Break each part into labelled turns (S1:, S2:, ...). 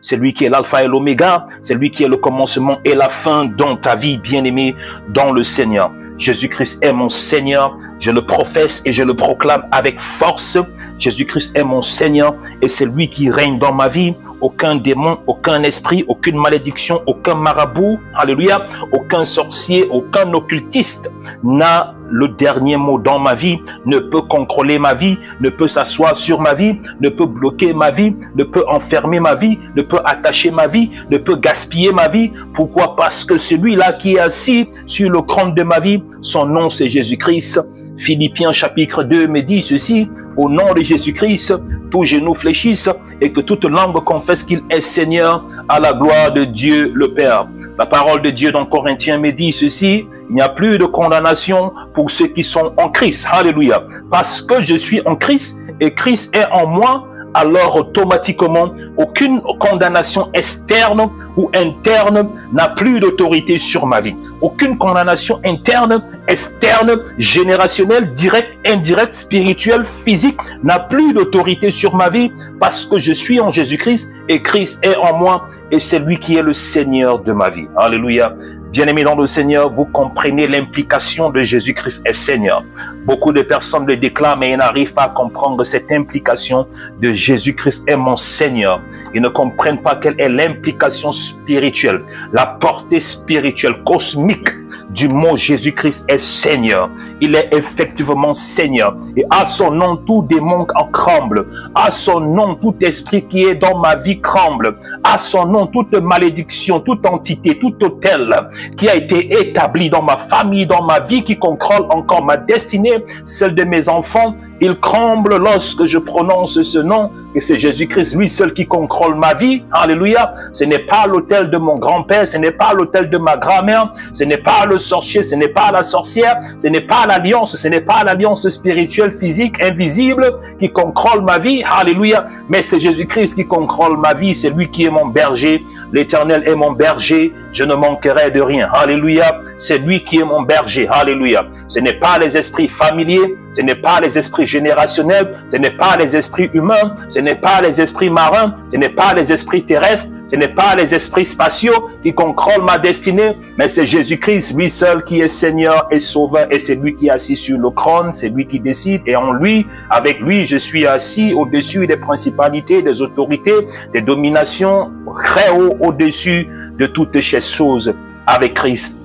S1: c'est lui qui est l'alpha et l'oméga, c'est lui qui est le commencement et la fin dans ta vie, bien-aimé, dans le Seigneur. Jésus-Christ est mon Seigneur, je le professe et je le proclame avec force. Jésus-Christ est mon Seigneur et c'est lui qui règne dans ma vie. Aucun démon, aucun esprit, aucune malédiction, aucun marabout, alléluia, aucun sorcier, aucun occultiste n'a le dernier mot dans ma vie, ne peut contrôler ma vie, ne peut s'asseoir sur ma vie, ne peut bloquer ma vie, ne peut enfermer ma vie, ne peut attacher ma vie, ne peut gaspiller ma vie. Pourquoi? Parce que celui-là qui est assis sur le trône de ma vie, son nom c'est Jésus-Christ. Philippiens chapitre 2 me dit ceci: au nom de Jésus-Christ, tous genoux fléchissent et que toute langue confesse qu'il est Seigneur, à la gloire de Dieu le Père. La parole de Dieu dans Corinthiens me dit ceci: il n'y a plus de condamnation pour ceux qui sont en Christ. Alléluia. Parce que je suis en Christ et Christ est en moi, alors automatiquement, aucune condamnation externe ou interne n'a plus d'autorité sur ma vie. Aucune condamnation interne, externe, générationnelle, directe, indirecte, spirituelle, physique n'a plus d'autorité sur ma vie parce que je suis en Jésus-Christ et Christ est en moi et c'est lui qui est le Seigneur de ma vie. Alléluia. Bien-aimés dans le Seigneur, vous comprenez l'implication de Jésus-Christ est Seigneur. Beaucoup de personnes le déclarent, mais ils n'arrivent pas à comprendre cette implication de Jésus-Christ est mon Seigneur. Ils ne comprennent pas quelle est l'implication spirituelle, la portée spirituelle, cosmique du mot Jésus-Christ est Seigneur. Il est effectivement Seigneur. Et à son nom, tout démon en crumble. À son nom, tout esprit qui est dans ma vie crumble. À son nom, toute malédiction, toute entité, tout autel qui a été établi dans ma famille, dans ma vie, qui contrôle encore ma destinée, celle de mes enfants, il crumble lorsque je prononce ce nom. Et c'est Jésus-Christ, lui seul, qui contrôle ma vie. Alléluia. Ce n'est pas l'autel de mon grand-père, ce n'est pas l'autel de ma grand-mère, ce n'est pas le sorcier, ce n'est pas la sorcière, ce n'est pas l'alliance, ce n'est pas l'alliance spirituelle, physique, invisible qui contrôle ma vie. Alléluia. Mais c'est Jésus-Christ qui contrôle ma vie, c'est lui qui est mon berger. L'Éternel est mon berger, je ne manquerai de rien. Alléluia. C'est lui qui est mon berger. Alléluia. Ce n'est pas les esprits familiers, ce n'est pas les esprits générationnels, ce n'est pas les esprits humains, ce n'est pas les esprits marins, ce n'est pas les esprits terrestres, ce n'est pas les esprits spatiaux qui contrôlent ma destinée, mais c'est Jésus-Christ, lui seul, qui est Seigneur et Sauveur, et c'est lui qui est assis sur le trône, c'est lui qui décide, et en lui, avec lui, je suis assis au-dessus des principalités, des autorités, des dominations, très haut au-dessus de toutes ces choses. Avec Christ,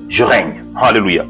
S1: je règne. Alléluia.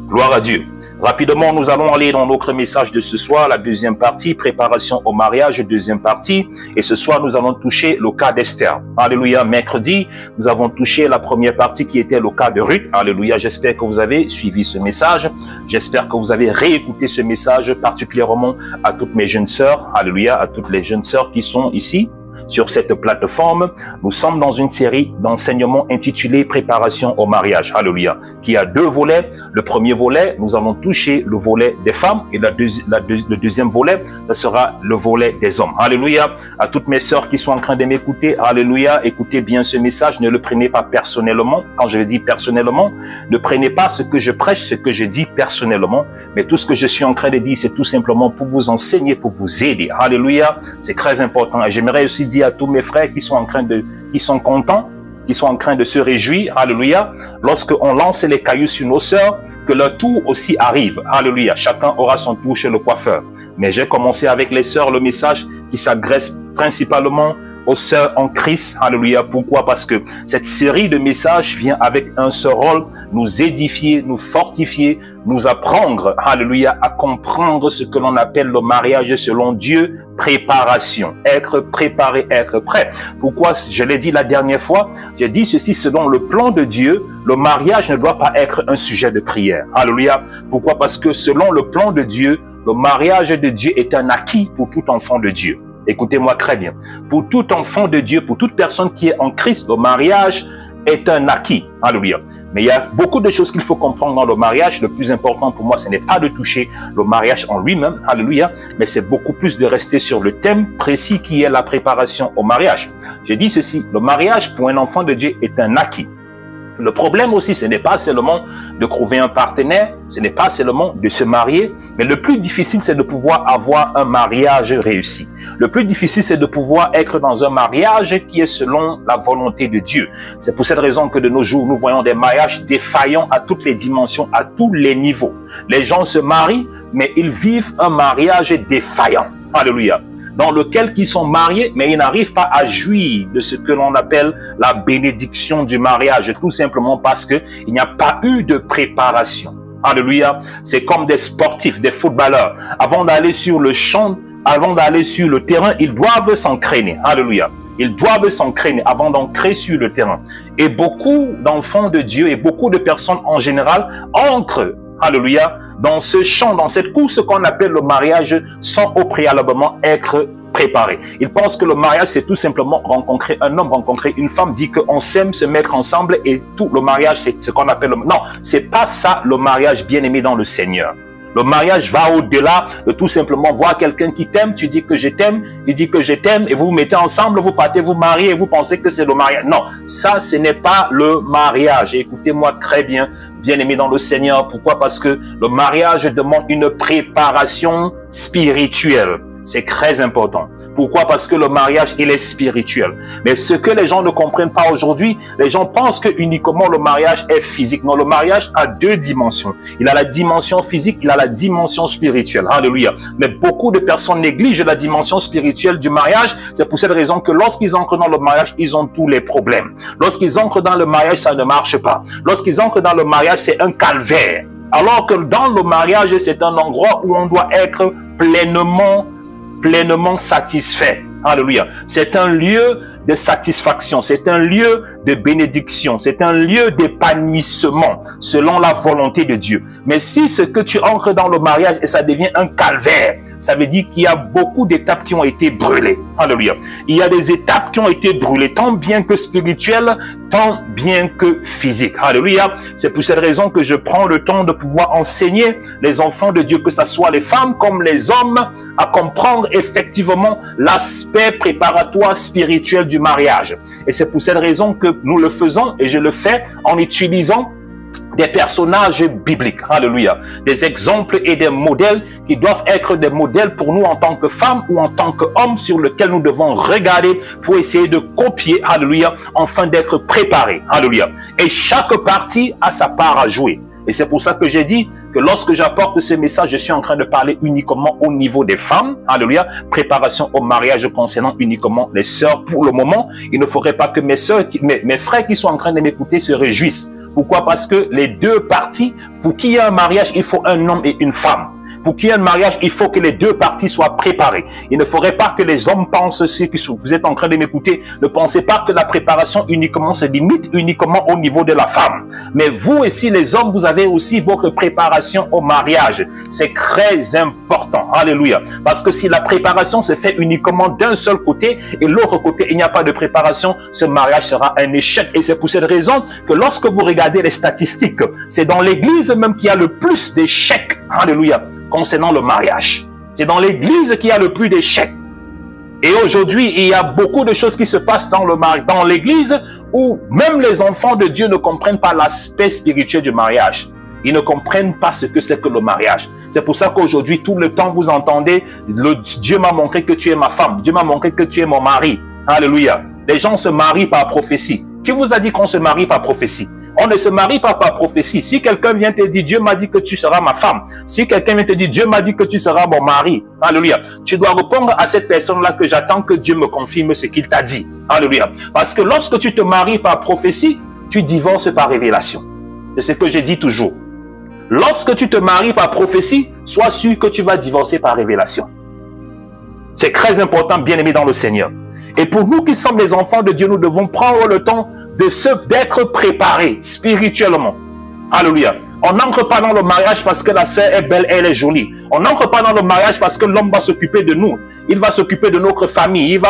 S1: Gloire à Dieu. Rapidement, nous allons aller dans notre message de ce soir, la deuxième partie, préparation au mariage, deuxième partie. Et ce soir, nous allons toucher le cas d'Esther. Alléluia. Mercredi, nous avons touché la première partie qui était le cas de Ruth. Alléluia. J'espère que vous avez suivi ce message. J'espère que vous avez réécouté ce message, particulièrement à toutes mes jeunes sœurs. Alléluia. À toutes les jeunes sœurs qui sont ici sur cette plateforme. Nous sommes dans une série d'enseignements intitulée Préparation au mariage, alléluia, qui a deux volets. Le premier volet, nous allons toucher le volet des femmes et le deuxième volet, ce sera le volet des hommes, alléluia. À toutes mes sœurs qui sont en train de m'écouter, alléluia, écoutez bien ce message, ne le prenez pas personnellement. Quand je dis personnellement, ne prenez pas ce que je prêche, ce que je dis personnellement, mais tout ce que je suis en train de dire, c'est tout simplement pour vous enseigner, pour vous aider, alléluia. C'est très important et j'aimerais aussi dire à tous mes frères qui sont contents, qui sont en train de se réjouir, alléluia, lorsqu'on lance les cailloux sur nos sœurs, que leur tour aussi arrive, alléluia. Chacun aura son tour chez le coiffeur. Mais j'ai commencé avec les sœurs le message qui s'adresse principalement aux sœurs en Christ, alléluia. Pourquoi? Parce que cette série de messages vient avec un seul rôle, nous édifier, nous fortifier, nous apprendre, alléluia, à comprendre ce que l'on appelle le mariage selon Dieu, préparation, être préparé, être prêt. Pourquoi? Je l'ai dit la dernière fois, j'ai dit ceci, selon le plan de Dieu, le mariage ne doit pas être un sujet de prière, alléluia. Pourquoi? Parce que selon le plan de Dieu, le mariage de Dieu est un acquis pour tout enfant de Dieu. Écoutez-moi très bien. Pour tout enfant de Dieu, pour toute personne qui est en Christ, le mariage est un acquis. Alléluia. Mais il y a beaucoup de choses qu'il faut comprendre dans le mariage. Le plus important pour moi, ce n'est pas de toucher le mariage en lui-même. Alléluia. Mais c'est beaucoup plus de rester sur le thème précis qui est la préparation au mariage. J'ai dit ceci. Le mariage pour un enfant de Dieu est un acquis. Le problème aussi, ce n'est pas seulement de trouver un partenaire, ce n'est pas seulement de se marier, mais le plus difficile, c'est de pouvoir avoir un mariage réussi. Le plus difficile, c'est de pouvoir être dans un mariage qui est selon la volonté de Dieu. C'est pour cette raison que de nos jours, nous voyons des mariages défaillants à toutes les dimensions, à tous les niveaux. Les gens se marient, mais ils vivent un mariage défaillant. Alléluia. Dans lequel ils sont mariés, mais ils n'arrivent pas à jouir de ce que l'on appelle la bénédiction du mariage, tout simplement parce qu'il n'y a pas eu de préparation. Alléluia. C'est comme des sportifs, des footballeurs. Avant d'aller sur le champ, avant d'aller sur le terrain, ils doivent s'entraîner. Alléluia. Ils doivent s'entraîner avant d'entrer sur le terrain. Et beaucoup d'enfants de Dieu et beaucoup de personnes en général entrent, alléluia, dans ce champ, dans cette course qu'on appelle le mariage, sans au préalablement être préparé. Ils pensent que le mariage, c'est tout simplement rencontrer un homme, rencontrer une femme, dit qu'on s'aime, se mettre ensemble et tout. Le mariage, c'est ce qu'on appelle le... Non, c'est pas ça le mariage, bien-aimé dans le Seigneur. Le mariage va au-delà de tout simplement voir quelqu'un qui t'aime, tu dis que je t'aime, il dit que je t'aime, et vous vous mettez ensemble, vous partez vous marier et vous pensez que c'est le mariage. Non, ça, ce n'est pas le mariage. Écoutez-moi très bien, bien-aimé dans le Seigneur. Pourquoi? Parce que le mariage demande une préparation spirituelle. C'est très important. Pourquoi? Parce que le mariage, il est spirituel. Mais ce que les gens ne comprennent pas aujourd'hui, les gens pensent que uniquement le mariage est physique. Non, le mariage a deux dimensions. Il a la dimension physique, il a la dimension spirituelle. Alléluia. Mais beaucoup de personnes négligent la dimension spirituelle du mariage. C'est pour cette raison que lorsqu'ils entrent dans le mariage, ils ont tous les problèmes. Lorsqu'ils entrent dans le mariage, ça ne marche pas. Lorsqu'ils entrent dans le mariage, c'est un calvaire. Alors que dans le mariage, c'est un endroit où on doit être pleinement satisfait. Alléluia. C'est un lieu de satisfaction, c'est un lieu de bénédiction, c'est un lieu d'épanouissement selon la volonté de Dieu. Mais si ce que tu entres dans le mariage et ça devient un calvaire, ça veut dire qu'il y a beaucoup d'étapes qui ont été brûlées. Alléluia. Il y a des étapes qui ont été brûlées, tant bien que spirituelles, tant bien que physiques. Alléluia. C'est pour cette raison que je prends le temps de pouvoir enseigner les enfants de Dieu, que ce soit les femmes comme les hommes, à comprendre effectivement l'aspect préparatoire spirituel du mariage. Et c'est pour cette raison que nous le faisons, et je le fais en utilisant des personnages bibliques, alléluia, des exemples et des modèles qui doivent être des modèles pour nous en tant que femmes ou en tant qu'hommes sur lesquels nous devons regarder pour essayer de copier, alléluia, afin d'être préparés, alléluia. Et chaque partie a sa part à jouer. Et c'est pour ça que j'ai dit que lorsque j'apporte ce message, je suis en train de parler uniquement au niveau des femmes. Alléluia. Préparation au mariage concernant uniquement les sœurs. Pour le moment, il ne faudrait pas que mes sœurs, mes frères qui sont en train de m'écouter se réjouissent. Pourquoi? Parce que les deux parties, pour qu'il y ait un mariage, il faut un homme et une femme. Pour qu'il y ait un mariage, il faut que les deux parties soient préparées. Il ne faudrait pas que les hommes pensent, si vous êtes en train de m'écouter, ne pensez pas que la préparation uniquement se limite uniquement au niveau de la femme. Mais vous aussi, les hommes, vous avez aussi votre préparation au mariage. C'est très important. Alléluia. Parce que si la préparation se fait uniquement d'un seul côté et l'autre côté, il n'y a pas de préparation, ce mariage sera un échec. Et c'est pour cette raison que lorsque vous regardez les statistiques, c'est dans l'église même qu'il y a le plus d'échecs. Alléluia. Concernant le mariage. C'est dans l'église qu'il y a le plus d'échecs. Et aujourd'hui, il y a beaucoup de choses qui se passent dans l'église où même les enfants de Dieu ne comprennent pas l'aspect spirituel du mariage. Ils ne comprennent pas ce que c'est que le mariage. C'est pour ça qu'aujourd'hui, tout le temps, vous entendez Dieu m'a montré que tu es ma femme. Dieu m'a montré que tu es mon mari. Alléluia. Les gens se marient par prophétie. Qui vous a dit qu'on se marie par prophétie? On ne se marie pas par prophétie. Si quelqu'un vient te dire, Dieu m'a dit que tu seras ma femme. Si quelqu'un vient te dire, Dieu m'a dit que tu seras mon mari. Alléluia. Tu dois répondre à cette personne-là que j'attends que Dieu me confirme ce qu'il t'a dit. Alléluia. Parce que lorsque tu te maries par prophétie, tu divorces par révélation. C'est ce que j'ai dit toujours. Lorsque tu te maries par prophétie, sois sûr que tu vas divorcer par révélation. C'est très important, bien-aimé dans le Seigneur. Et pour nous qui sommes les enfants de Dieu, nous devons prendre le temps d'être préparés spirituellement. Alléluia. On n'entre pas dans le mariage parce que la sœur est belle, elle est jolie. On n'entre pas dans le mariage parce que l'homme va s'occuper de nous. Il va s'occuper de notre famille.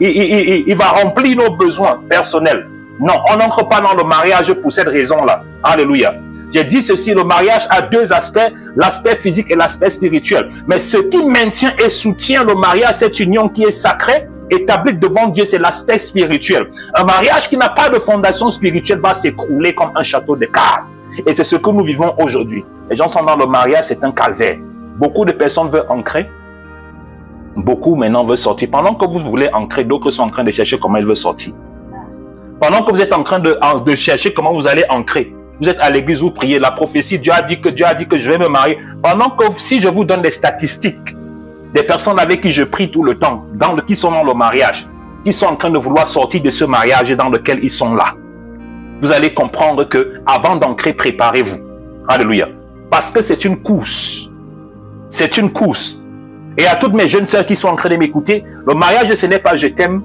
S1: Il va remplir nos besoins personnels. Non, on n'entre pas dans le mariage pour cette raison-là. Alléluia. J'ai dit ceci, le mariage a deux aspects, l'aspect physique et l'aspect spirituel. Mais ce qui maintient et soutient le mariage, cette union qui est sacrée, établi devant Dieu, c'est l'aspect spirituel. Un mariage qui n'a pas de fondation spirituelle va s'écrouler comme un château de cartes. Et c'est ce que nous vivons aujourd'hui. Les gens sont dans le mariage, c'est un calvaire. Beaucoup de personnes veulent ancrer. Beaucoup maintenant veulent sortir. Pendant que vous voulez ancrer, d'autres sont en train de chercher comment ils veulent sortir. Pendant que vous êtes en train de chercher comment vous allez ancrer, vous êtes à l'église, vous priez, la prophétie, Dieu a dit que je vais me marier. Pendant que si je vous donne des statistiques, des personnes avec qui je prie tout le temps, qui sont dans le mariage, qui sont en train de vouloir sortir de ce mariage dans lequel ils sont là, vous allez comprendre que avant d'ancrer, préparez-vous. Alléluia. Parce que c'est une course. C'est une course. Et à toutes mes jeunes sœurs qui sont en train de m'écouter, le mariage, ce n'est pas je t'aime,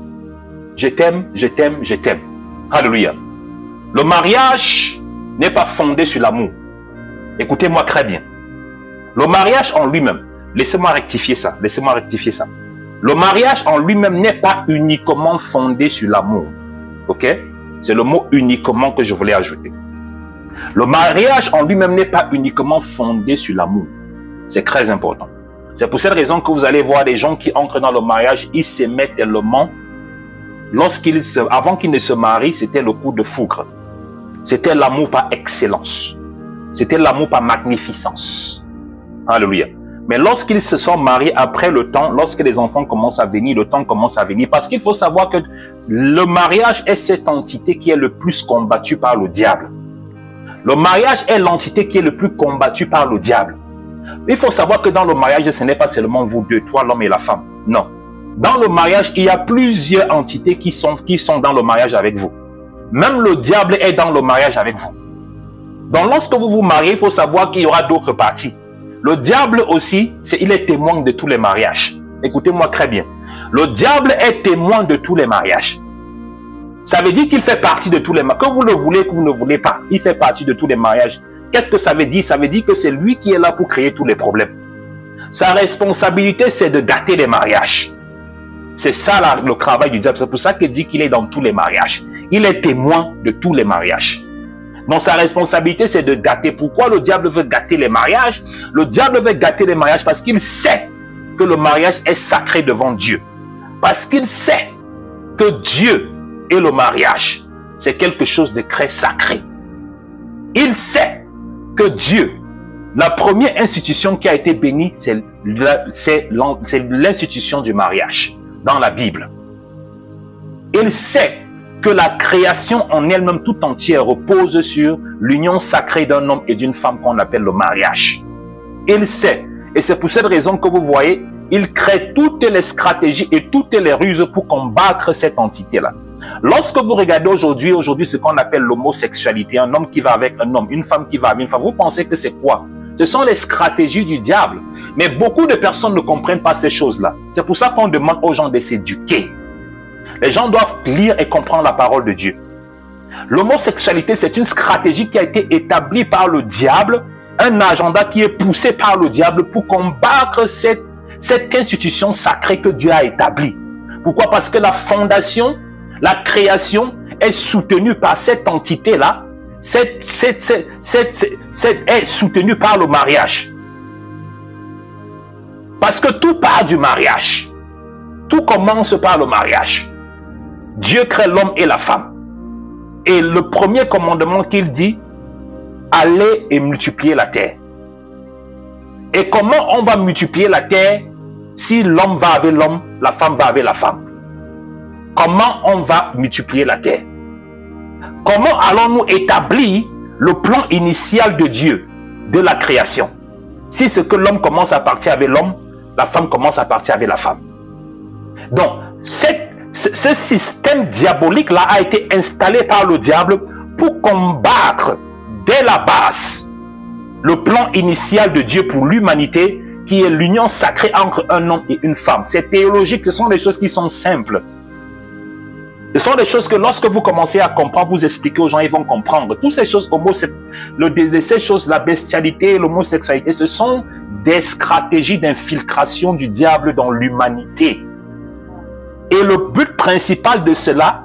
S1: je t'aime, je t'aime, je t'aime. Alléluia. Le mariage n'est pas fondé sur l'amour. Écoutez-moi très bien. Le mariage en lui-même, laissez-moi rectifier ça, laissez-moi rectifier ça. Le mariage en lui-même n'est pas uniquement fondé sur l'amour. Ok? C'est le mot uniquement que je voulais ajouter. Le mariage en lui-même n'est pas uniquement fondé sur l'amour. C'est très important. C'est pour cette raison que vous allez voir des gens qui entrent dans le mariage, ils s'aimaient tellement. Avant qu'ils ne se marient, c'était le coup de foudre. C'était l'amour par excellence. C'était l'amour par magnificence. Alléluia. Mais lorsqu'ils se sont mariés après le temps, lorsque les enfants commencent à venir, le temps commence à venir. Parce qu'il faut savoir que le mariage est cette entité qui est le plus combattue par le diable. Le mariage est l'entité qui est le plus combattue par le diable. Il faut savoir que dans le mariage, ce n'est pas seulement vous deux, toi, l'homme et la femme. Non. Dans le mariage, il y a plusieurs entités qui sont dans le mariage avec vous. Même le diable est dans le mariage avec vous. Donc, lorsque vous vous mariez, il faut savoir qu'il y aura d'autres parties. Le diable aussi, il est témoin de tous les mariages. Écoutez-moi très bien. Le diable est témoin de tous les mariages. Ça veut dire qu'il fait partie de tous les mariages. Que vous le voulez, que vous ne voulez pas, il fait partie de tous les mariages. Qu'est-ce que ça veut dire? Ça veut dire que c'est lui qui est là pour créer tous les problèmes. Sa responsabilité, c'est de gâter les mariages. C'est ça le travail du diable. C'est pour ça qu'il dit qu'il est dans tous les mariages. Il est témoin de tous les mariages. Donc sa responsabilité, c'est de gâter. Pourquoi le diable veut gâter les mariages? Le diable veut gâter les mariages parce qu'il sait que le mariage est sacré devant Dieu. Parce qu'il sait que Dieu et le mariage, c'est quelque chose de très sacré. Il sait que Dieu, la première institution qui a été bénie, c'est l'institution du mariage dans la Bible. Il sait que la création en elle-même tout entière repose sur l'union sacrée d'un homme et d'une femme qu'on appelle le mariage. Il sait, et c'est pour cette raison que vous voyez, il crée toutes les stratégies et toutes les ruses pour combattre cette entité-là. Lorsque vous regardez aujourd'hui ce qu'on appelle l'homosexualité, un homme qui va avec un homme, une femme qui va avec une femme, vous pensez que c'est quoi? Ce sont les stratégies du diable. Mais beaucoup de personnes ne comprennent pas ces choses-là. C'est pour ça qu'on demande aux gens de s'éduquer. Les gens doivent lire et comprendre la parole de Dieu. L'homosexualité, c'est une stratégie qui a été établie par le diable, un agenda qui est poussé par le diable pour combattre cette institution sacrée que Dieu a établie. Pourquoi? Parce que la fondation, la création est soutenue par cette entité-là, est soutenue par le mariage. Parce que tout part du mariage. Tout commence par le mariage. Dieu crée l'homme et la femme. Et le premier commandement qu'il dit, allez et multipliez la terre. Et comment on va multiplier la terre si l'homme va avec l'homme, la femme va avec la femme? Comment on va multiplier la terre? Comment allons-nous établir le plan initial de Dieu, de la création? Si ce que l'homme commence à partir avec l'homme, la femme commence à partir avec la femme. Donc, ce système diabolique-là a été installé par le diable pour combattre dès la base le plan initial de Dieu pour l'humanité, qui est l'union sacrée entre un homme et une femme. C'est théologique, ce sont des choses qui sont simples. Ce sont des choses que lorsque vous commencez à comprendre, vous expliquez aux gens, ils vont comprendre. Toutes ces choses, la bestialité, l'homosexualité, ce sont des stratégies d'infiltration du diable dans l'humanité. Et le but principal de cela,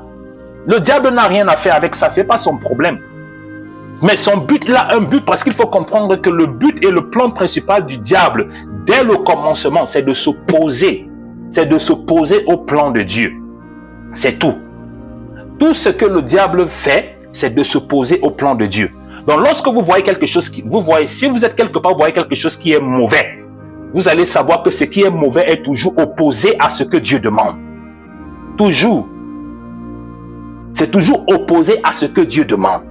S1: le diable n'a rien à faire avec ça, ce n'est pas son problème. Mais son but, il a un but parce qu'il faut comprendre que le but et le plan principal du diable, dès le commencement, c'est de s'opposer c'est de s'opposer au plan de Dieu. C'est tout. Tout ce que le diable fait, c'est de s'opposer au plan de Dieu. Donc, lorsque vous voyez quelque chose si vous êtes quelque part, vous voyez quelque chose qui est mauvais, vous allez savoir que ce qui est mauvais est toujours opposé à ce que Dieu demande. Toujours. C'est toujours opposé à ce que Dieu demande.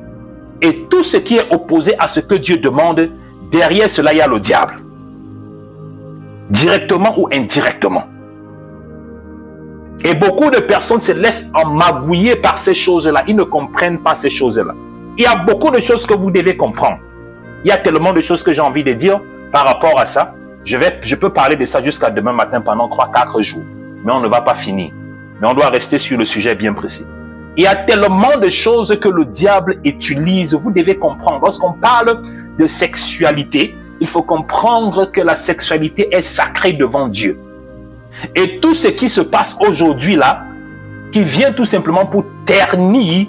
S1: Et tout ce qui est opposé à ce que Dieu demande, derrière cela, il y a le diable. Directement ou indirectement. Et beaucoup de personnes se laissent emmagouiller par ces choses-là. Ils ne comprennent pas ces choses-là. Il y a beaucoup de choses que vous devez comprendre. Il y a tellement de choses que j'ai envie de dire par rapport à ça. Je peux parler de ça jusqu'à demain matin pendant 3-4 jours. Mais on ne va pas finir. Mais on doit rester sur le sujet bien précis. Il y a tellement de choses que le diable utilise. Vous devez comprendre. Lorsqu'on parle de sexualité, il faut comprendre que la sexualité est sacrée devant Dieu. Et tout ce qui se passe aujourd'hui là, qui vient tout simplement pour ternir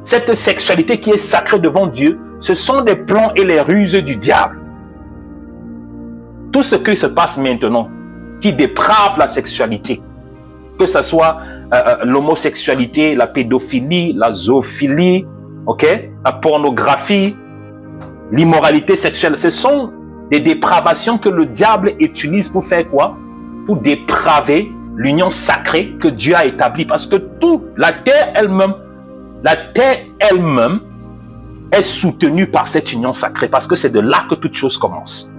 S1: cette sexualité qui est sacrée devant Dieu, ce sont des plans et les ruses du diable. Tout ce qui se passe maintenant, qui déprave la sexualité, que ce soit l'homosexualité, la pédophilie, la zoophilie, la pornographie, l'immoralité sexuelle, ce sont des dépravations que le diable utilise pour faire quoi? Pour dépraver l'union sacrée que Dieu a établie. Parce que la terre elle-même est soutenue par cette union sacrée. Parce que c'est de là que toute chose commence.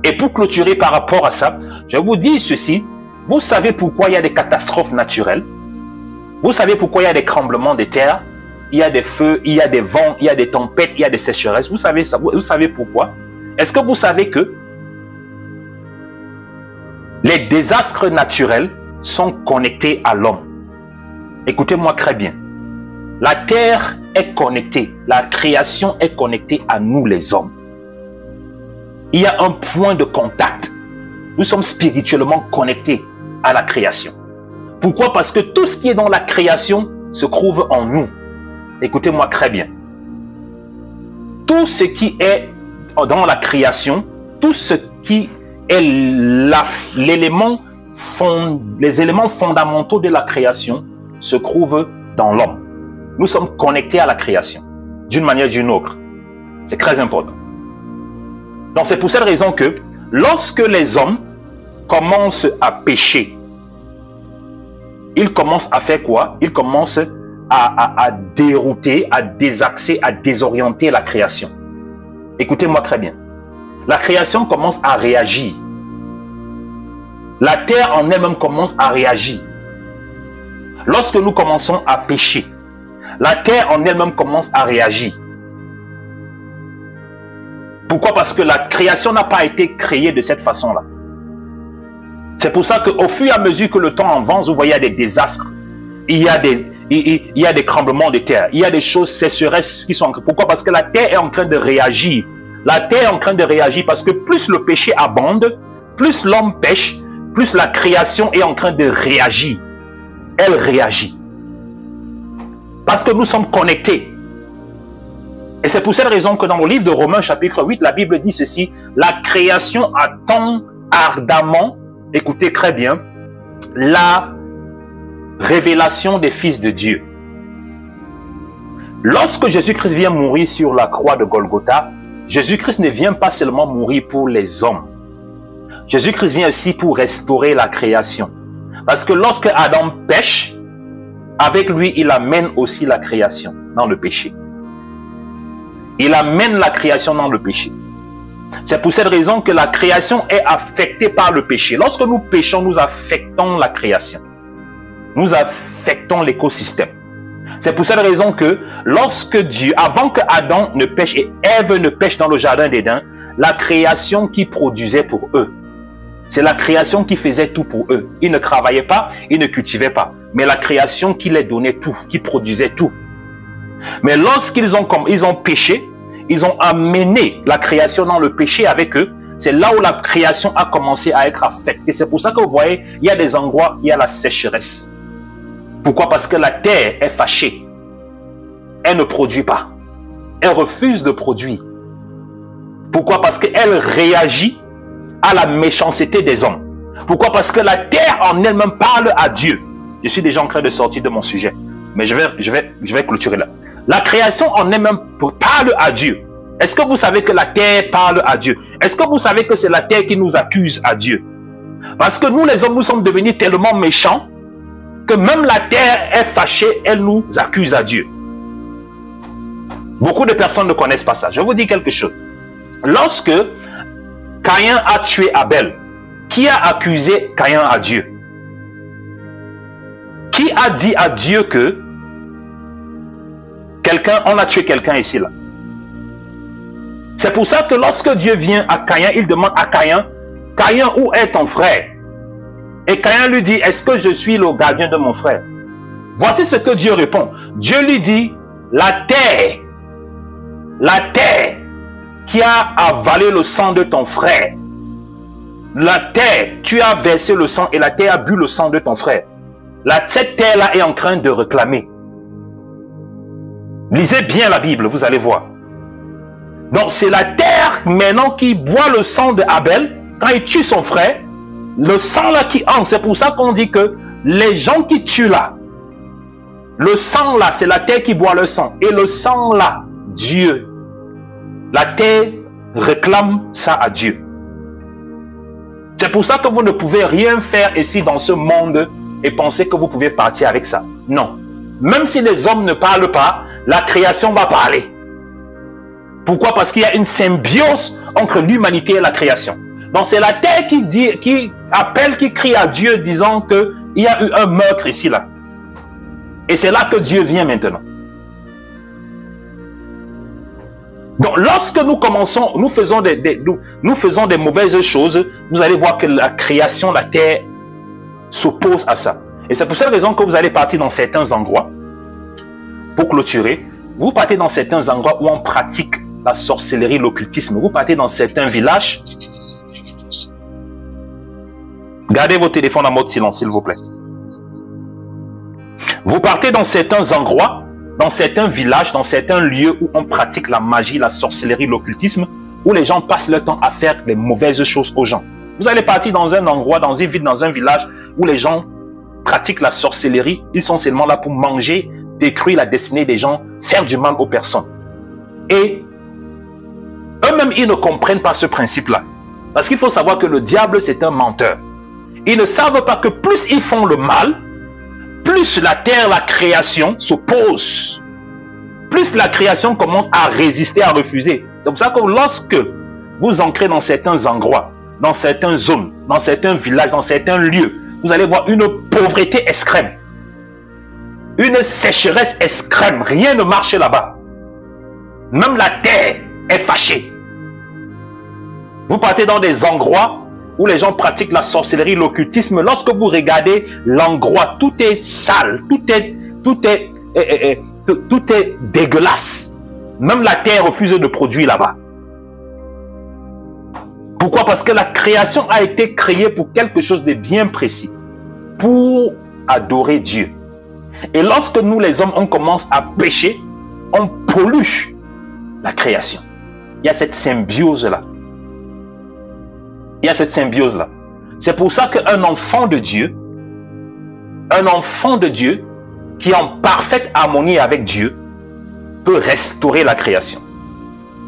S1: Et pour clôturer par rapport à ça, je vous dis ceci. Vous savez pourquoi il y a des catastrophes naturelles? Vous savez pourquoi il y a des tremblements de terre? Il y a des feux, il y a des vents, il y a des tempêtes, il y a des sécheresses. Vous savez ça? Vous savez pourquoi? Est-ce que vous savez que les désastres naturels sont connectés à l'homme? Écoutez-moi très bien. La terre est connectée, la création est connectée à nous les hommes. Il y a un point de contact. Nous sommes spirituellement connectés à la création. Pourquoi? Parce que tout ce qui est dans la création se trouve en nous. Écoutez-moi très bien. Tout ce qui est dans la création, tout ce qui est les éléments fondamentaux de la création se trouvent dans l'homme. Nous sommes connectés à la création, d'une manière ou d'une autre. C'est très important. Donc c'est pour cette raison que lorsque les hommes commencent à pécher, ils commencent à faire quoi? Ils commencent à dérouter, à désaxer, à désorienter la création. Écoutez-moi très bien. La création commence à réagir. La terre en elle-même commence à réagir. Lorsque nous commençons à pécher, la terre en elle-même commence à réagir. Pourquoi? Parce que la création n'a pas été créée de cette façon-là. C'est pour ça qu'au fur et à mesure que le temps avance, vous voyez, il y a des désastres. Il y a des tremblements de terre. Il y a des choses sécheresses qui sont... Pourquoi? Parce que la terre est en train de réagir. La terre est en train de réagir parce que plus le péché abonde, plus l'homme pêche, plus la création est en train de réagir. Elle réagit. Parce que nous sommes connectés. Et c'est pour cette raison que dans le livre de Romains chapitre 8, la Bible dit ceci: la création attend ardemment, écoutez très bien, la révélation des fils de Dieu. Lorsque Jésus-Christ vient mourir sur la croix de Golgotha, Jésus-Christ ne vient pas seulement mourir pour les hommes. Jésus-Christ vient aussi pour restaurer la création. Parce que lorsque Adam pêche, avec lui, il amène aussi la création dans le péché. Il amène la création dans le péché. C'est pour cette raison que la création est affectée par le péché. Lorsque nous péchons, nous affectons la création. Nous affectons l'écosystème. C'est pour cette raison que lorsque Dieu, avant que Adam ne pêche et Ève ne pêche dans le jardin d'Éden, la création qui produisait pour eux, c'est la création qui faisait tout pour eux. Ils ne travaillaient pas, ils ne cultivaient pas. Mais la création qui les donnait tout, qui produisait tout. Mais lorsqu'ils ont péché, ils ont amené la création dans le péché avec eux. C'est là où la création a commencé à être affectée. C'est pour ça que vous voyez, il y a des endroits, il y a la sécheresse. Pourquoi? Parce que la terre est fâchée. Elle ne produit pas. Elle refuse de produire. Pourquoi? Parce qu'elle réagit à la méchanceté des hommes. Pourquoi? Parce que la terre en elle-même parle à Dieu. Je suis déjà en train de sortir de mon sujet, mais je vais clôturer là. La création en elle-même parle à Dieu. Est-ce que vous savez que la terre parle à Dieu? Est-ce que vous savez que c'est la terre qui nous accuse à Dieu? Parce que nous les hommes, nous sommes devenus tellement méchants que même la terre est fâchée, elle nous accuse à Dieu. Beaucoup de personnes ne connaissent pas ça. Je vous dis quelque chose. Lorsque Caïn a tué Abel, qui a accusé Caïn à Dieu? Qui a dit à Dieu que on a tué quelqu'un ici là? C'est pour ça que lorsque Dieu vient à Caïn, il demande à Caïn, Caïn, où est ton frère? Et Caïn lui dit, est-ce que je suis le gardien de mon frère? Voici ce que Dieu répond. Dieu lui dit, la terre qui a avalé le sang de ton frère, la terre, tu as versé le sang et la terre a bu le sang de ton frère. Cette terre-là est en train de réclamer. Lisez bien la Bible, vous allez voir. Donc c'est la terre maintenant qui boit le sang de Abel quand il tue son frère. Le sang là qui entre, c'est pour ça qu'on dit que les gens qui tuent là, le sang là, c'est la terre qui boit le sang. Et le sang là, Dieu, la terre réclame ça à Dieu. C'est pour ça que vous ne pouvez rien faire ici dans ce monde et penser que vous pouvez partir avec ça. Non. Même si les hommes ne parlent pas, la création va parler. Pourquoi? Parce qu'il y a une symbiose entre l'humanité et la création. Donc c'est la terre qui appelle, qui crie à Dieu disant qu'il y a eu un meurtre ici là. Et c'est là que Dieu vient maintenant. Donc lorsque nous commençons, nous faisons des mauvaises choses, vous allez voir que la création, la terre s'oppose à ça. Et c'est pour cette raison que vous allez partir dans certains endroits, pour clôturer, vous partez dans certains endroits où on pratique la sorcellerie, l'occultisme. Vous partez dans certains villages. Gardez vos téléphones en mode silence, s'il vous plaît. Vous partez dans certains endroits, dans certains villages, dans certains lieux où on pratique la magie, la sorcellerie, l'occultisme, où les gens passent leur temps à faire les mauvaises choses aux gens. Vous allez partir dans un endroit, dans une ville, dans un village où les gens pratiquent la sorcellerie. Ils sont seulement là pour manger, détruire la destinée des gens, faire du mal aux personnes. Et eux-mêmes, ils ne comprennent pas ce principe-là. Parce qu'il faut savoir que le diable, c'est un menteur. Ils ne savent pas que plus ils font le mal, plus la terre, la création s'oppose. Plus la création commence à résister, à refuser. C'est pour ça que lorsque vous entrez dans certains endroits, dans certaines zones, dans certains villages, dans certains lieux, vous allez voir une pauvreté extrême. Une sécheresse extrême. Rien ne marche là-bas. Même la terre est fâchée. Vous partez dans des endroits où les gens pratiquent la sorcellerie, l'occultisme. Lorsque vous regardez l'endroit, tout est sale, tout est dégueulasse. Même la terre refuse de produire là-bas. Pourquoi? Parce que la création a été créée pour quelque chose de bien précis. Pour adorer Dieu. Et lorsque nous les hommes, on commence à pécher, on pollue la création. Il y a cette symbiose-là. Il y a cette symbiose-là. C'est pour ça qu'un enfant de Dieu qui est en parfaite harmonie avec Dieu, peut restaurer la création.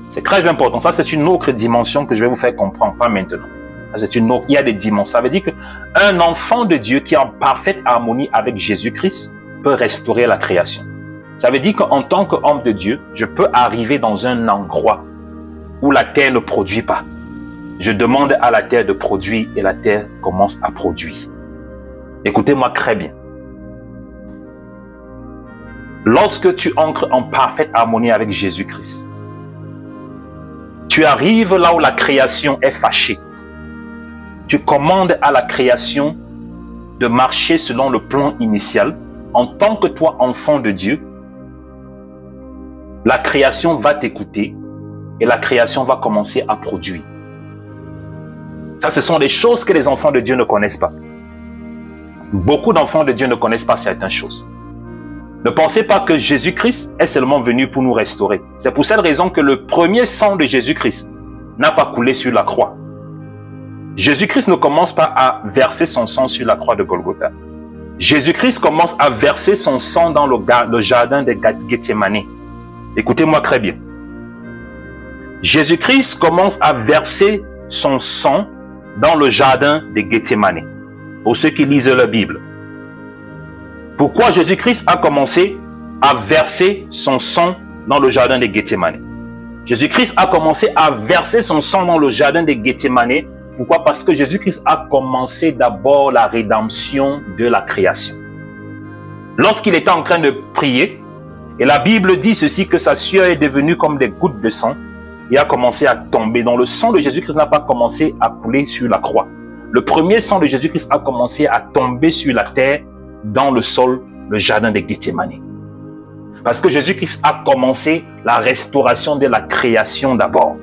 S1: C'est très important. Ça, c'est une autre dimension que je vais vous faire comprendre, pas maintenant. C'est une autre. Il y a des dimensions. Ça veut dire qu'un enfant de Dieu qui est en parfaite harmonie avec Jésus-Christ peut restaurer la création. Ça veut dire qu'en tant qu'homme de Dieu, je peux arriver dans un endroit où la terre ne produit pas. Je demande à la terre de produire et la terre commence à produire. Écoutez-moi très bien. Lorsque tu entres en parfaite harmonie avec Jésus-Christ, tu arrives là où la création est fâchée. Tu commandes à la création de marcher selon le plan initial. En tant que toi, enfant de Dieu, la création va t'écouter et la création va commencer à produire. Ça, ce sont des choses que les enfants de Dieu ne connaissent pas. Beaucoup d'enfants de Dieu ne connaissent pas certaines choses. Ne pensez pas que Jésus-Christ est seulement venu pour nous restaurer. C'est pour cette raison que le premier sang de Jésus-Christ n'a pas coulé sur la croix. Jésus-Christ ne commence pas à verser son sang sur la croix de Golgotha. Jésus-Christ commence à verser son sang dans le jardin de Gethsémani. Écoutez-moi très bien. Jésus-Christ commence à verser son sang dans le jardin de Gethsémani. Pour ceux qui lisent la Bible. Pourquoi Jésus-Christ a commencé à verser son sang dans le jardin de Gethsémani? Jésus-Christ a commencé à verser son sang dans le jardin de Gethsémani. Pourquoi? Parce que Jésus-Christ a commencé d'abord la rédemption de la création. Lorsqu'il était en train de prier, et la Bible dit ceci, que sa sueur est devenue comme des gouttes de sang, et a commencé à tomber. Donc le sang de Jésus-Christ n'a pas commencé à couler sur la croix. Le premier sang de Jésus-Christ a commencé à tomber sur la terre, dans le sol, le jardin de Gethsémani. Parce que Jésus-Christ a commencé la restauration de la création d'abord.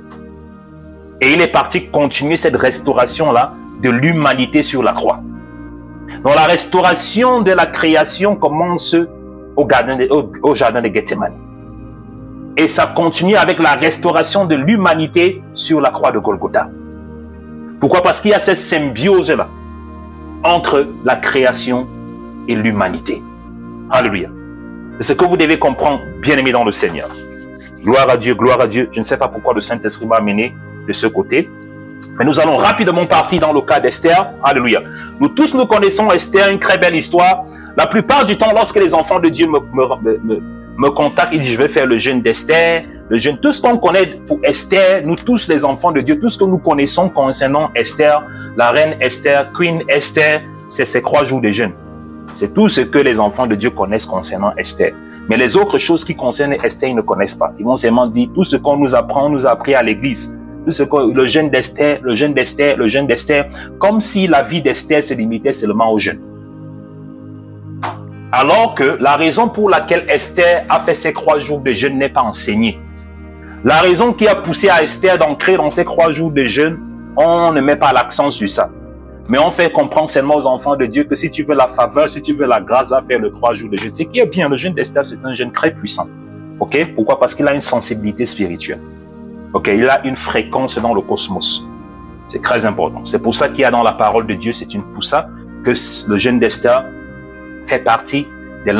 S1: Et il est parti continuer cette restauration-là de l'humanité sur la croix. Donc la restauration de la création commence au jardin de Gethsémani. Et ça continue avec la restauration de l'humanité sur la croix de Golgotha. Pourquoi? Parce qu'il y a cette symbiose-là entre la création et l'humanité. Alléluia. C'est ce que vous devez comprendre, bien-aimés dans le Seigneur. Gloire à Dieu, gloire à Dieu. Je ne sais pas pourquoi le Saint-Esprit m'a amené de ce côté. Mais nous allons rapidement partir dans le cas d'Esther. Alléluia. Nous tous nous connaissons Esther, une très belle histoire. La plupart du temps, lorsque les enfants de Dieu me contactent, ils disent je vais faire le jeûne d'Esther. Le jeûne, tout ce qu'on connaît pour Esther, nous tous les enfants de Dieu, tout ce que nous connaissons concernant Esther, la reine Esther, Queen Esther, c'est ces 3 jours de jeûne. C'est tout ce que les enfants de Dieu connaissent concernant Esther. Mais les autres choses qui concernent Esther, ils ne connaissent pas. Ils vont seulement dire tout ce qu'on nous apprend, on nous a appris à l'église. Tout ce que le jeûne d'Esther, le jeûne d'Esther, le jeûne d'Esther, comme si la vie d'Esther se limitait seulement au jeûne. Alors que la raison pour laquelle Esther a fait ces 3 jours de jeûne n'est pas enseignée. La raison qui a poussé à Esther d'ancrer dans ces 3 jours de jeûne, on ne met pas l'accent sur ça. Mais on fait comprendre seulement aux enfants de Dieu que si tu veux la faveur, si tu veux la grâce, va faire le 3 jours de jeûne. Ce qui est bien, le jeûne d'Esther, c'est un jeûne très puissant. Ok? Pourquoi? Parce qu'il a une sensibilité spirituelle. Ok? Il a une fréquence dans le cosmos. C'est très important. C'est pour ça qu'il y a dans la parole de Dieu, c'est pour ça que le jeûne d'Esther fait partie de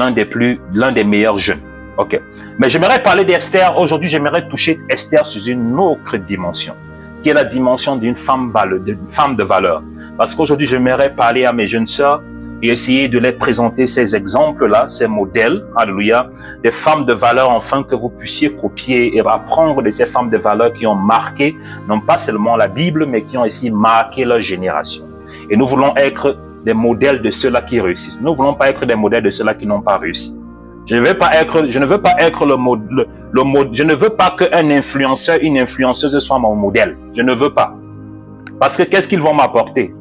S1: l'un des meilleurs jeûnes. Ok? Mais j'aimerais parler d'Esther. Aujourd'hui, j'aimerais toucher Esther sous une autre dimension, qui est la dimension d'une femme de valeur. Parce qu'aujourd'hui, j'aimerais parler à mes jeunes sœurs et essayer de les présenter ces exemples-là, ces modèles, alléluia, des femmes de valeur, afin que vous puissiez copier et apprendre de ces femmes de valeur qui ont marqué, non pas seulement la Bible, mais qui ont aussi marqué leur génération. Et nous voulons être des modèles de ceux-là qui réussissent. Nous ne voulons pas être des modèles de ceux-là qui n'ont pas réussi. Je ne veux pas être je ne veux pas qu'un influenceur, une influenceuse soit mon modèle. Je ne veux pas. Parce que qu'est-ce qu'ils vont m'apporter?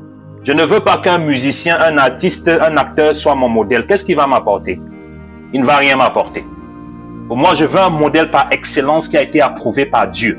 S1: Je ne veux pas qu'un musicien, un artiste, un acteur soit mon modèle. Qu'est-ce qu'il va m'apporter? Il ne va rien m'apporter. Pour moi, je veux un modèle par excellence qui a été approuvé par Dieu.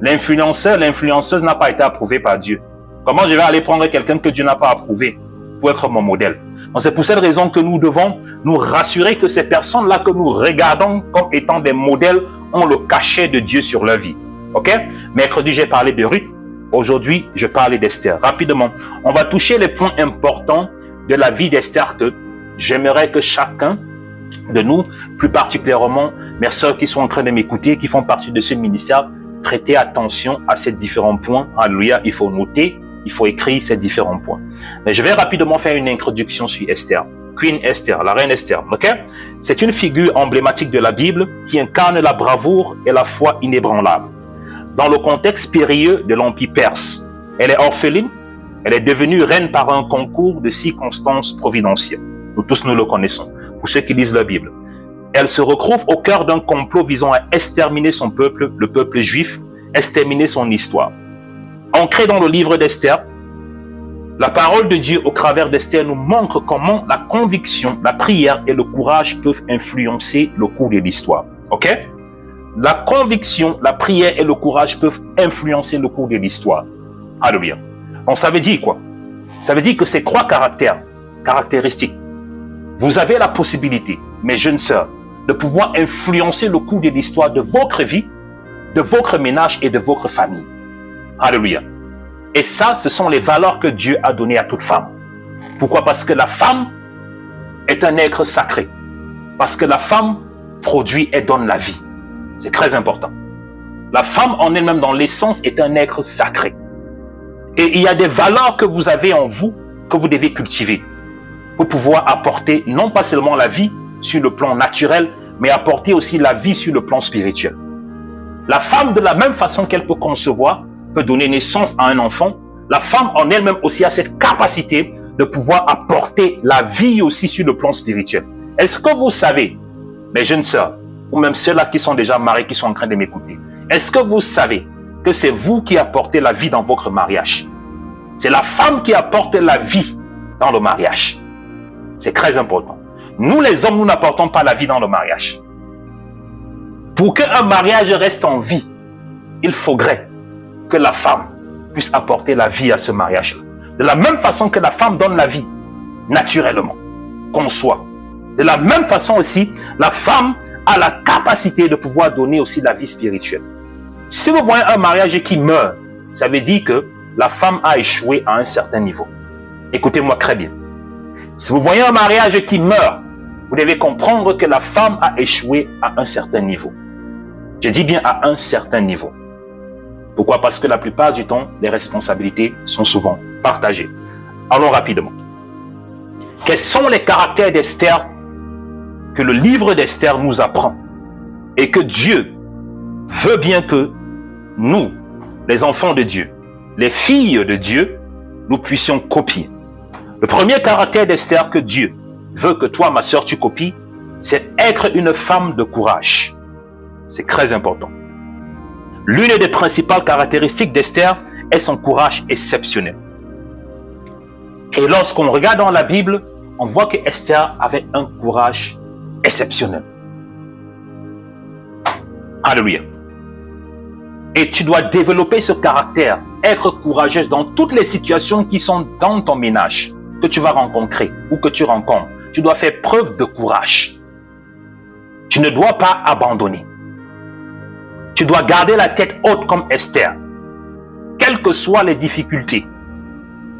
S1: L'influenceur, l'influenceuse n'a pas été approuvé par Dieu. Comment je vais aller prendre quelqu'un que Dieu n'a pas approuvé pour être mon modèle? C'est pour cette raison que nous devons nous rassurer que ces personnes-là que nous regardons comme étant des modèles ont le cachet de Dieu sur leur vie. Ok? Mercredi, j'ai parlé de Ruth. Aujourd'hui, je parle d'Esther. Rapidement, on va toucher les points importants de la vie d'Esther que j'aimerais que chacun de nous, plus particulièrement mes sœurs qui sont en train de m'écouter, qui font partie de ce ministère, prêtez attention à ces différents points. Alléluia, il faut noter, il faut écrire ces différents points. Mais je vais rapidement faire une introduction sur Esther. Queen Esther, la reine Esther. Ok? C'est une figure emblématique de la Bible qui incarne la bravoure et la foi inébranlable. Dans le contexte périlleux de l'Empire perse, elle est orpheline, elle est devenue reine par un concours de circonstances providentielles. Nous tous, nous le connaissons, pour ceux qui lisent la Bible. Elle se retrouve au cœur d'un complot visant à exterminer son peuple, le peuple juif, exterminer son histoire. Ancrée dans le livre d'Esther, la parole de Dieu au travers d'Esther nous montre comment la conviction, la prière et le courage peuvent influencer le cours de l'histoire. Ok? La conviction, la prière et le courage peuvent influencer le cours de l'histoire. Alléluia. Donc ça veut dire quoi? Ça veut dire que ces 3 caractéristiques, vous avez la possibilité, mes jeunes sœurs, de pouvoir influencer le cours de l'histoire de votre vie, de votre ménage et de votre famille. Alléluia. Et ça, ce sont les valeurs que Dieu a données à toute femme. Pourquoi? Parce que la femme est un être sacré. Parce que la femme produit et donne la vie. C'est très important. La femme en elle-même, dans l'essence, est un être sacré. Et il y a des valeurs que vous avez en vous, que vous devez cultiver, pour pouvoir apporter non pas seulement la vie sur le plan naturel, mais apporter aussi la vie sur le plan spirituel. La femme, de la même façon qu'elle peut concevoir, peut donner naissance à un enfant, la femme en elle-même aussi a cette capacité de pouvoir apporter la vie aussi sur le plan spirituel. Est-ce que vous savez, mes jeunes sœurs, ou même ceux-là qui sont déjà mariés, qui sont en train de m'écouter, est-ce que vous savez que c'est vous qui apportez la vie dans votre mariage? C'est la femme qui apporte la vie dans le mariage. C'est très important. Nous, les hommes, nous n'apportons pas la vie dans le mariage. Pour qu'un mariage reste en vie, il faudrait que la femme puisse apporter la vie à ce mariage-là. De la même façon que la femme donne la vie, naturellement, qu'on soit. De la même façon aussi, la femme a la capacité de pouvoir donner aussi la vie spirituelle. Si vous voyez un mariage qui meurt, ça veut dire que la femme a échoué à un certain niveau. Écoutez-moi très bien. Si vous voyez un mariage qui meurt, vous devez comprendre que la femme a échoué à un certain niveau. Je dis bien à un certain niveau. Pourquoi? Parce que la plupart du temps, les responsabilités sont souvent partagées. Allons rapidement. Quels sont les caractères d'Esther que le livre d'Esther nous apprend et que Dieu veut bien que nous, les enfants de Dieu, les filles de Dieu, nous puissions copier? Le premier caractère d'Esther que Dieu veut que toi, ma sœur, tu copies, c'est être une femme de courage. C'est très important. L'une des principales caractéristiques d'Esther est son courage exceptionnel. Et lorsqu'on regarde dans la Bible, on voit que Esther avait un courage exceptionnel. Alléluia. Et tu dois développer ce caractère, être courageuse dans toutes les situations qui sont dans ton ménage, que tu vas rencontrer ou que tu rencontres. Tu dois faire preuve de courage. Tu ne dois pas abandonner. Tu dois garder la tête haute comme Esther. Quelles que soient les difficultés,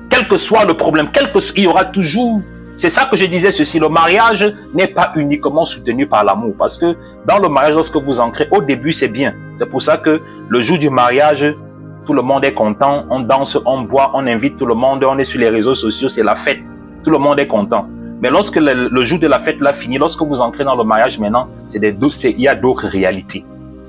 S1: quel que soit le problème, il y aura toujours... C'est ça que je disais ceci, le mariage n'est pas uniquement soutenu par l'amour. Parce que dans le mariage, lorsque vous entrez, au début, c'est bien. C'est pour ça que le jour du mariage, tout le monde est content, on danse, on boit, on invite tout le monde, on est sur les réseaux sociaux, c'est la fête. Tout le monde est content. Mais lorsque le jour de la fête l'a fini, lorsque vous entrez dans le mariage maintenant, il y a d'autres réalités.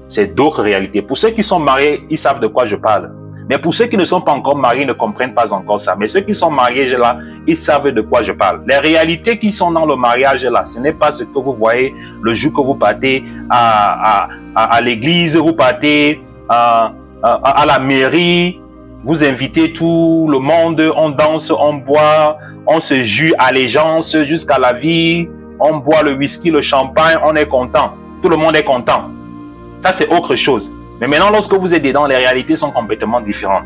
S1: C'est d'autres réalités. Pour ceux qui sont mariés, ils savent de quoi je parle. Mais pour ceux qui ne sont pas encore mariés, ils ne comprennent pas encore ça. Mais ceux qui sont mariés là, ils savent de quoi je parle. Les réalités qui sont dans le mariage là, ce n'est pas ce que vous voyez le jour que vous partez à l'église, vous partez à la mairie, vous invitez tout le monde, on danse, on boit, on se jure allégeance jusqu'à la vie, on boit le whisky, le champagne, on est content. Tout le monde est content. Ça, c'est autre chose. Mais maintenant, lorsque vous êtes dedans, les réalités sont complètement différentes.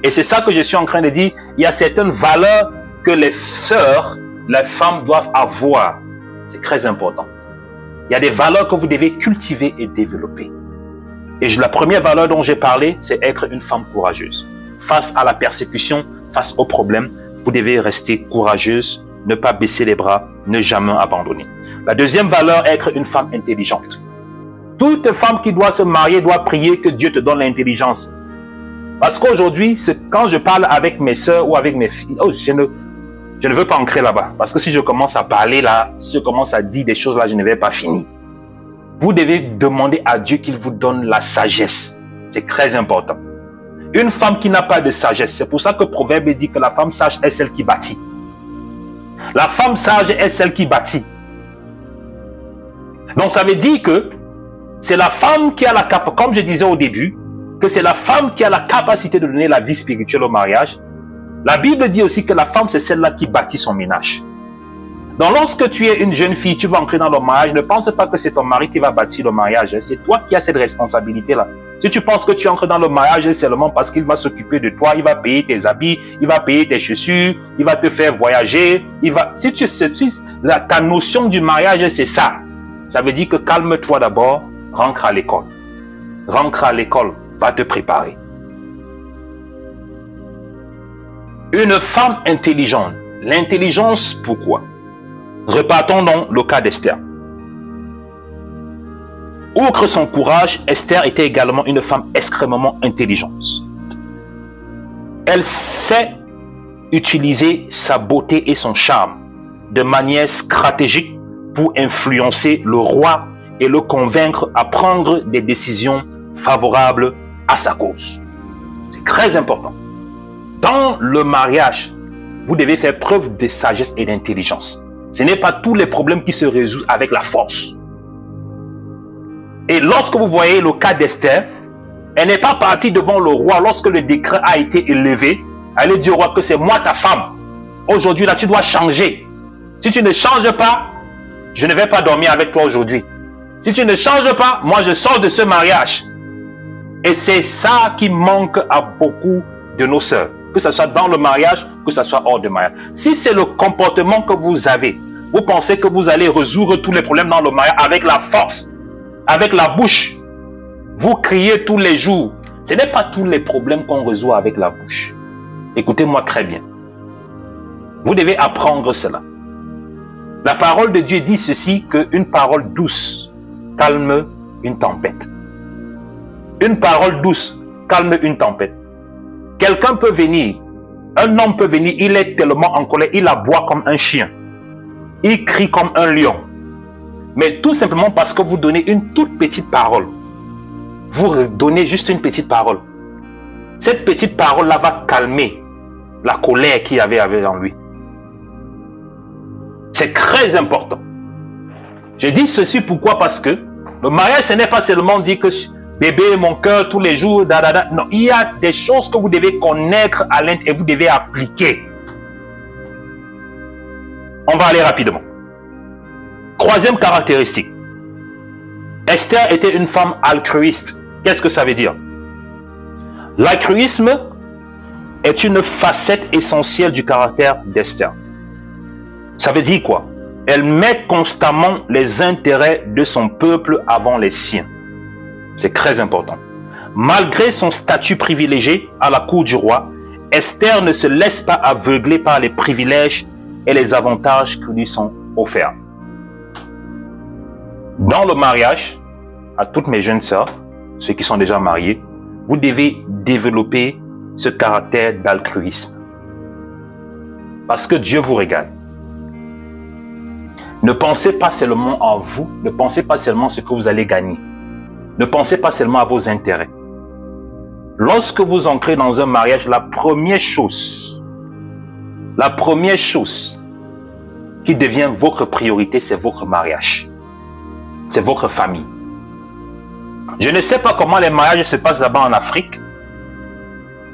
S1: Et c'est ça que je suis en train de dire. Il y a certaines valeurs que les sœurs, les femmes doivent avoir. C'est très important. Il y a des valeurs que vous devez cultiver et développer. Et la première valeur dont j'ai parlé, c'est être une femme courageuse. Face à la persécution, face aux problèmes, vous devez rester courageuse, ne pas baisser les bras, ne jamais abandonner. La deuxième valeur est être une femme intelligente. Toute femme qui doit se marier doit prier que Dieu te donne l'intelligence. Parce qu'aujourd'hui, quand je parle avec mes soeurs ou avec mes filles, je ne veux pas ancrer là-bas. Parce que si je commence à parler là, si je commence à dire des choses là, je ne vais pas finir. Vous devez demander à Dieu qu'il vous donne la sagesse. C'est très important. Une femme qui n'a pas de sagesse, c'est pour ça que le proverbe dit que la femme sage est celle qui bâtit. La femme sage est celle qui bâtit. Donc ça veut dire que c'est la femme qui a la capacité, comme je disais au début, que c'est la femme qui a la capacité de donner la vie spirituelle au mariage. La Bible dit aussi que la femme, c'est celle-là qui bâtit son ménage. Donc lorsque tu es une jeune fille, tu vas entrer dans le mariage, ne pense pas que c'est ton mari qui va bâtir le mariage. C'est toi qui as cette responsabilité-là. Si tu penses que tu entres dans le mariage seulement parce qu'il va s'occuper de toi, il va payer tes habits, il va payer tes chaussures, il va te faire voyager, ta notion du mariage, c'est ça. Ça veut dire que calme-toi d'abord. Rentre à l'école. Rentre à l'école, va te préparer. Une femme intelligente. L'intelligence, pourquoi? Repartons dans le cas d'Esther. Outre son courage, Esther était également une femme extrêmement intelligente. Elle sait utiliser sa beauté et son charme de manière stratégique pour influencer le roi et le convaincre à prendre des décisions favorables à sa cause. C'est très important. Dans le mariage, vous devez faire preuve de sagesse et d'intelligence. Ce n'est pas tous les problèmes qui se résolvent avec la force. Et lorsque vous voyez le cas d'Esther, elle n'est pas partie devant le roi lorsque le décret a été élevé. Elle a dit au roi que c'est moi ta femme. Aujourd'hui, là, tu dois changer. Si tu ne changes pas, je ne vais pas dormir avec toi aujourd'hui. Si tu ne changes pas, moi je sors de ce mariage. Et c'est ça qui manque à beaucoup de nos sœurs. Que ce soit dans le mariage, que ce soit hors de mariage. Si c'est le comportement que vous avez, vous pensez que vous allez résoudre tous les problèmes dans le mariage avec la force, avec la bouche. Vous criez tous les jours. Ce n'est pas tous les problèmes qu'on résout avec la bouche. Écoutez-moi très bien. Vous devez apprendre cela. La parole de Dieu dit ceci, qu'une parole douce calme une tempête. Une parole douce calme une tempête. Quelqu'un peut venir, un homme peut venir, il est tellement en colère, il aboie comme un chien. Il crie comme un lion. Mais tout simplement parce que vous donnez une toute petite parole. Vous donnez juste une petite parole. Cette petite parole-là va calmer la colère qu'il y avait en lui. C'est très important. Je dis ceci pourquoi? Parce que le mariage, ce n'est pas seulement dire que bébé, mon cœur, tous les jours, Non, il y a des choses que vous devez connaître à l'intérieur et vous devez appliquer. On va aller rapidement. Troisième caractéristique. Esther était une femme altruiste. Qu'est-ce que ça veut dire? L'altruisme est une facette essentielle du caractère d'Esther. Ça veut dire quoi? Elle met constamment les intérêts de son peuple avant les siens. C'est très important. Malgré son statut privilégié à la cour du roi, Esther ne se laisse pas aveugler par les privilèges et les avantages qui lui sont offerts. Dans le mariage, à toutes mes jeunes sœurs, ceux qui sont déjà mariés, vous devez développer ce caractère d'altruisme. Parce que Dieu vous regarde. Ne pensez pas seulement en vous, ne pensez pas seulement ce que vous allez gagner. Ne pensez pas seulement à vos intérêts. Lorsque vous entrez dans un mariage, la première chose qui devient votre priorité, c'est votre mariage. C'est votre famille. Je ne sais pas comment les mariages se passent là-bas en Afrique.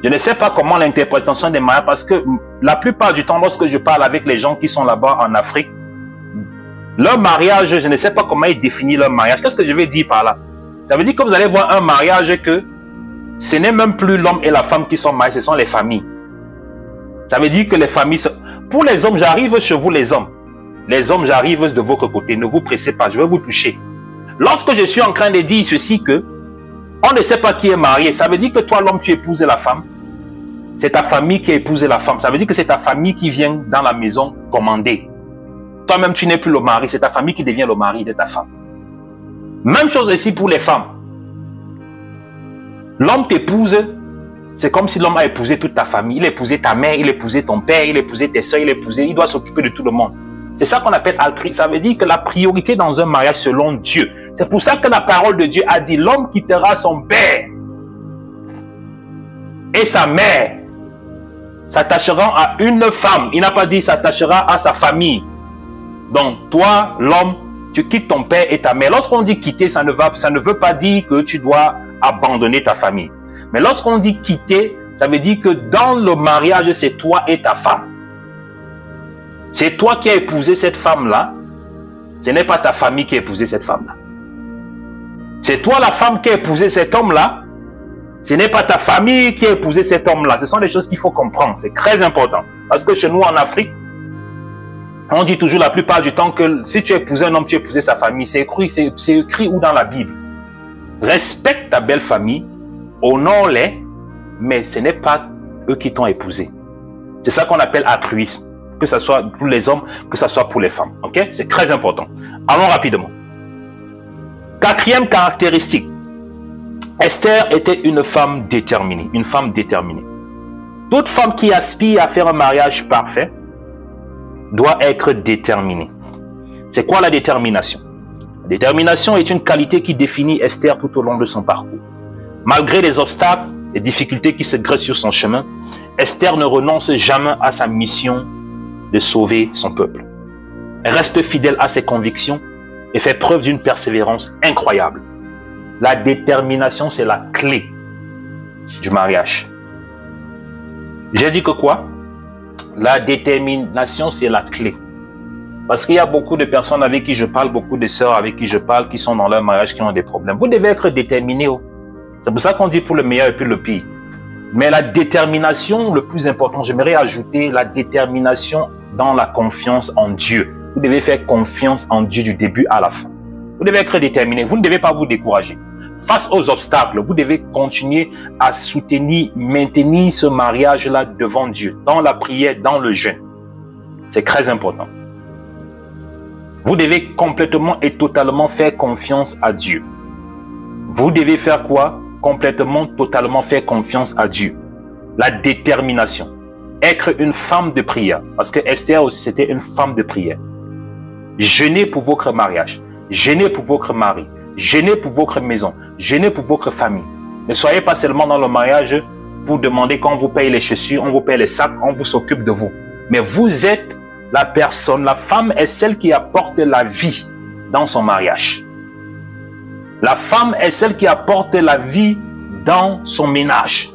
S1: Je ne sais pas comment l'interprétation des mariages, parce que la plupart du temps, lorsque je parle avec les gens qui sont là-bas en Afrique, leur mariage, je ne sais pas comment ils définissent leur mariage. Qu'est-ce que je veux dire par là? Ça veut dire que vous allez voir un mariage que ce n'est même plus l'homme et la femme qui sont mariés, ce sont les familles. Ça veut dire que les familles... Pour les hommes, j'arrive chez vous les hommes. Les hommes, j'arrive de votre côté. Ne vous pressez pas, je vais vous toucher. Lorsque je suis en train de dire ceci, que on ne sait pas qui est marié, ça veut dire que toi, l'homme, tu épouses la femme. C'est ta famille qui a épousé la femme. Ça veut dire que c'est ta famille qui vient dans la maison commander. Toi-même, tu n'es plus le mari. C'est ta famille qui devient le mari de ta femme. Même chose ici pour les femmes. L'homme t'épouse, c'est comme si l'homme a épousé toute ta famille. Il a épousé ta mère, il a épousé ton père, il a épousé tes soeurs, il doit s'occuper de tout le monde. C'est ça qu'on appelle altruisme. Ça veut dire que la priorité dans un mariage selon Dieu. C'est pour ça que la parole de Dieu a dit, l'homme quittera son père et sa mère, s'attachera à une femme. Il n'a pas dit s'attachera à sa famille. Donc toi, l'homme, tu quittes ton père et ta mère. Lorsqu'on dit quitter, ça ne veut pas dire que tu dois abandonner ta famille. Mais lorsqu'on dit quitter, ça veut dire que dans le mariage, c'est toi et ta femme. C'est toi qui as épousé cette femme-là. Ce n'est pas ta famille qui a épousé cette femme-là. C'est toi la femme qui a épousé cet homme-là. Ce n'est pas ta famille qui a épousé cet homme-là. Ce sont des choses qu'il faut comprendre. C'est très important. Parce que chez nous, en Afrique, on dit toujours la plupart du temps que si tu as épousé un homme, tu as épousé sa famille. C'est écrit où dans la Bible? Respecte ta belle famille, honore-les, mais ce n'est pas eux qui t'ont épousé. C'est ça qu'on appelle altruisme. Que ce soit pour les hommes, que ce soit pour les femmes. Ok? C'est très important. Allons rapidement. Quatrième caractéristique. Esther était une femme déterminée. Une femme déterminée. Toute femme qui aspire à faire un mariage parfait doit être déterminée. C'est quoi la détermination? La détermination est une qualité qui définit Esther tout au long de son parcours. Malgré les obstacles, les difficultés qui se greffent sur son chemin, Esther ne renonce jamais à sa mission de sauver son peuple. Elle reste fidèle à ses convictions et fait preuve d'une persévérance incroyable. La détermination, c'est la clé du mariage. J'ai dit que quoi? La détermination, c'est la clé. Parce qu'il y a beaucoup de personnes avec qui je parle, beaucoup de sœurs avec qui je parle, qui sont dans leur mariage, qui ont des problèmes. Vous devez être déterminés. C'est pour ça qu'on dit pour le meilleur et puis le pire. Mais la détermination, le plus important, j'aimerais ajouter la détermination dans la confiance en Dieu. Vous devez faire confiance en Dieu du début à la fin. Vous devez être déterminé. Vous ne devez pas vous décourager. Face aux obstacles, vous devez continuer à soutenir, maintenir ce mariage-là devant Dieu, dans la prière, dans le jeûne. C'est très important. Vous devez complètement et totalement faire confiance à Dieu. Vous devez faire quoi? Complètement, totalement faire confiance à Dieu. La détermination. Être une femme de prière. Parce que Esther aussi, c'était une femme de prière. Jeûnez pour votre mariage. Jeûnez pour votre mari. Jeûnez pour votre maison. Jeûnez pour votre famille. Ne soyez pas seulement dans le mariage pour demander qu'on vous paye les chaussures, on vous paye les sacs, on vous s'occupe de vous. Mais vous êtes la personne, la femme est celle qui apporte la vie dans son mariage. La femme est celle qui apporte la vie dans son ménage.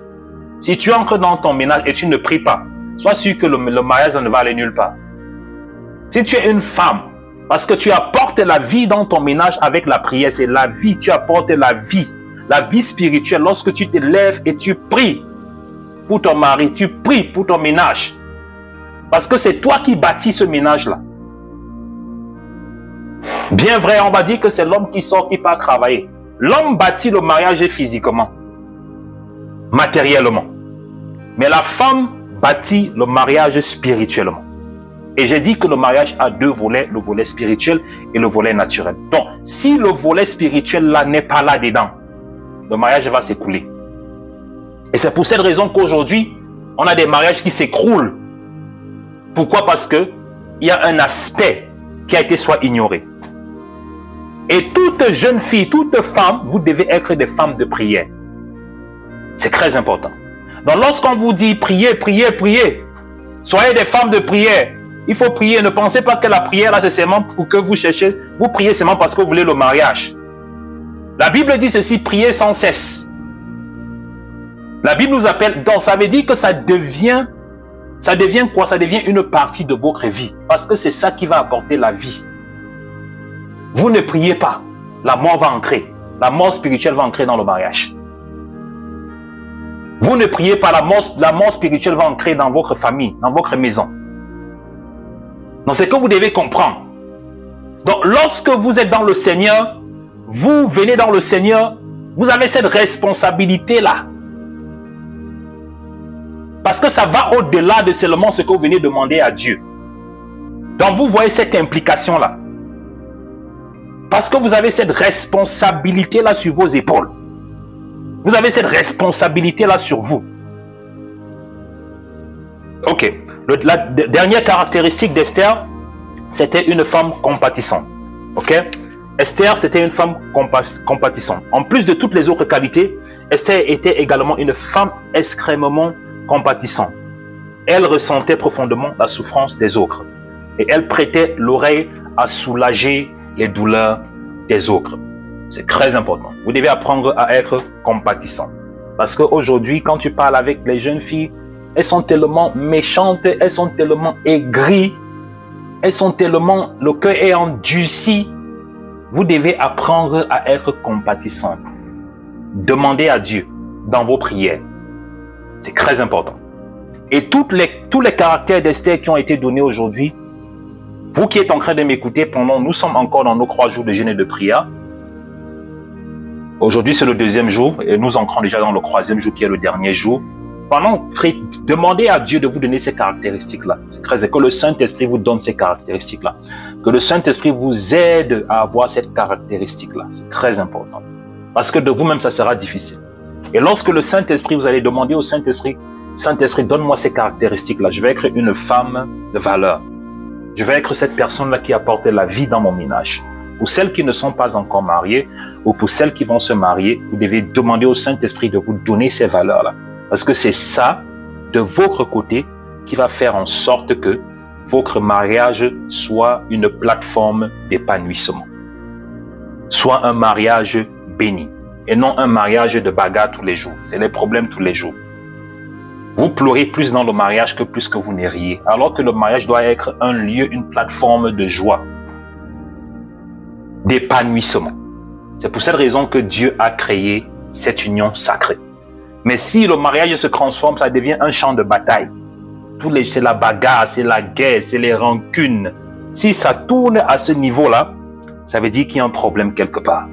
S1: Si tu entres dans ton ménage et tu ne pries pas, sois sûr que le mariage ne va aller nulle part. Si tu es une femme, parce que tu apportes la vie dans ton ménage avec la prière, c'est la vie, tu apportes la vie spirituelle lorsque tu te lèves et tu pries pour ton mari, tu pries pour ton ménage. Parce que c'est toi qui bâtis ce ménage-là. Bien vrai, on va dire que c'est l'homme qui sort, qui part travailler. L'homme bâtit le mariage physiquement, matériellement. Mais la femme bâtit le mariage spirituellement. Et j'ai dit que le mariage a deux volets, le volet spirituel et le volet naturel. Donc, si le volet spirituel là n'est pas là dedans, le mariage va s'écrouler. Et c'est pour cette raison qu'aujourd'hui, on a des mariages qui s'écroulent. Pourquoi? Parce que il y a un aspect qui a été soit ignoré. Et toute jeune fille, toute femme, vous devez être des femmes de prière. C'est très important. Donc lorsqu'on vous dit priez, priez, priez, soyez des femmes de prière. Il faut prier. Ne pensez pas que la prière là c'est seulement pour que vous cherchez. Vous priez seulement parce que vous voulez le mariage. La Bible dit ceci, priez sans cesse. La Bible nous appelle, donc ça veut dire que ça devient quoi? Ça devient une partie de votre vie. Parce que c'est ça qui va apporter la vie. Vous ne priez pas, la mort va entrer. La mort spirituelle va entrer dans le mariage. Vous ne priez pas, la mort spirituelle va entrer dans votre famille, dans votre maison. Donc c'est que vous devez comprendre. Donc lorsque vous êtes dans le Seigneur, vous venez dans le Seigneur, vous avez cette responsabilité-là. Parce que ça va au-delà de seulement ce que vous venez demander à Dieu. Donc vous voyez cette implication-là. Parce que vous avez cette responsabilité-là sur vos épaules. Vous avez cette responsabilité-là sur vous. Ok. La dernière caractéristique d'Esther, c'était une femme compatissante. Ok. Esther, c'était une femme compatissante. En plus de toutes les autres qualités, Esther était également une femme extrêmement compatissante. Elle ressentait profondément la souffrance des autres. Et elle prêtait l'oreille à soulager les douleurs des autres. C'est très important. Vous devez apprendre à être compatissant. Parce qu'aujourd'hui, quand tu parles avec les jeunes filles, elles sont tellement méchantes, elles sont tellement aigries, elles sont tellement, le cœur est endurci. Vous devez apprendre à être compatissant. Demandez à Dieu dans vos prières. C'est très important. Et tous les caractères d'Esther qui ont été donnés aujourd'hui, vous qui êtes en train de m'écouter, nous sommes encore dans nos 3 jours de jeûne et de prière. Aujourd'hui, c'est le 2e jour et nous entrons déjà dans le 3e jour qui est le dernier jour. demandez à Dieu de vous donner ces caractéristiques-là. C'est que le Saint-Esprit vous donne ces caractéristiques-là. Que le Saint-Esprit vous aide à avoir cette caractéristique-là. C'est très important. Parce que de vous-même, ça sera difficile. Et lorsque le Saint-Esprit, vous allez demander au Saint-Esprit, Saint-Esprit, donne-moi ces caractéristiques-là. Je vais être une femme de valeur. Je vais être cette personne-là qui apporte la vie dans mon ménage. Pour celles qui ne sont pas encore mariées ou pour celles qui vont se marier, vous devez demander au Saint-Esprit de vous donner ces valeurs-là. Parce que c'est ça, de votre côté, qui va faire en sorte que votre mariage soit une plateforme d'épanouissement. Soit un mariage béni et non un mariage de bagarre tous les jours. C'est les problèmes tous les jours. Vous pleurez plus dans le mariage que plus que vous ne riez. Alors que le mariage doit être un lieu, une plateforme de joie, d'épanouissement. C'est pour cette raison que Dieu a créé cette union sacrée. Mais si le mariage se transforme, ça devient un champ de bataille. C'est la bagarre, c'est la guerre, c'est les rancunes. Si ça tourne à ce niveau-là, ça veut dire qu'il y a un problème quelque part.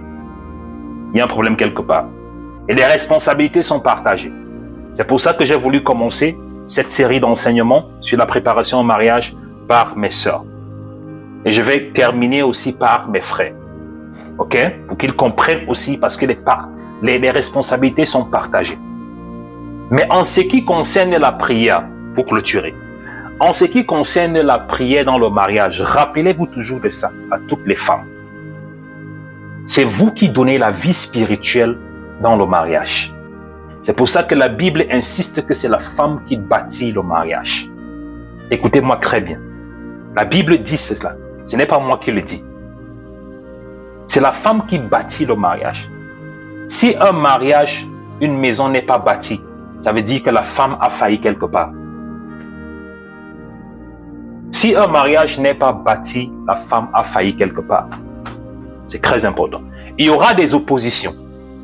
S1: Il y a un problème quelque part. Et les responsabilités sont partagées. C'est pour ça que j'ai voulu commencer cette série d'enseignements sur la préparation au mariage par mes sœurs. Et je vais terminer aussi par mes frères. OK? Pour qu'ils comprennent aussi, parce que les responsabilités sont partagées. Mais en ce qui concerne la prière, pour clôturer, en ce qui concerne la prière dans le mariage, rappelez-vous toujours de ça à toutes les femmes. C'est vous qui donnez la vie spirituelle dans le mariage. C'est pour ça que la Bible insiste que c'est la femme qui bâtit le mariage. Écoutez-moi très bien. La Bible dit cela. Ce n'est pas moi qui le dis. C'est la femme qui bâtit le mariage. Si un mariage, une maison n'est pas bâtie, ça veut dire que la femme a failli quelque part. Si un mariage n'est pas bâti, la femme a failli quelque part. C'est très important. Il y aura des oppositions,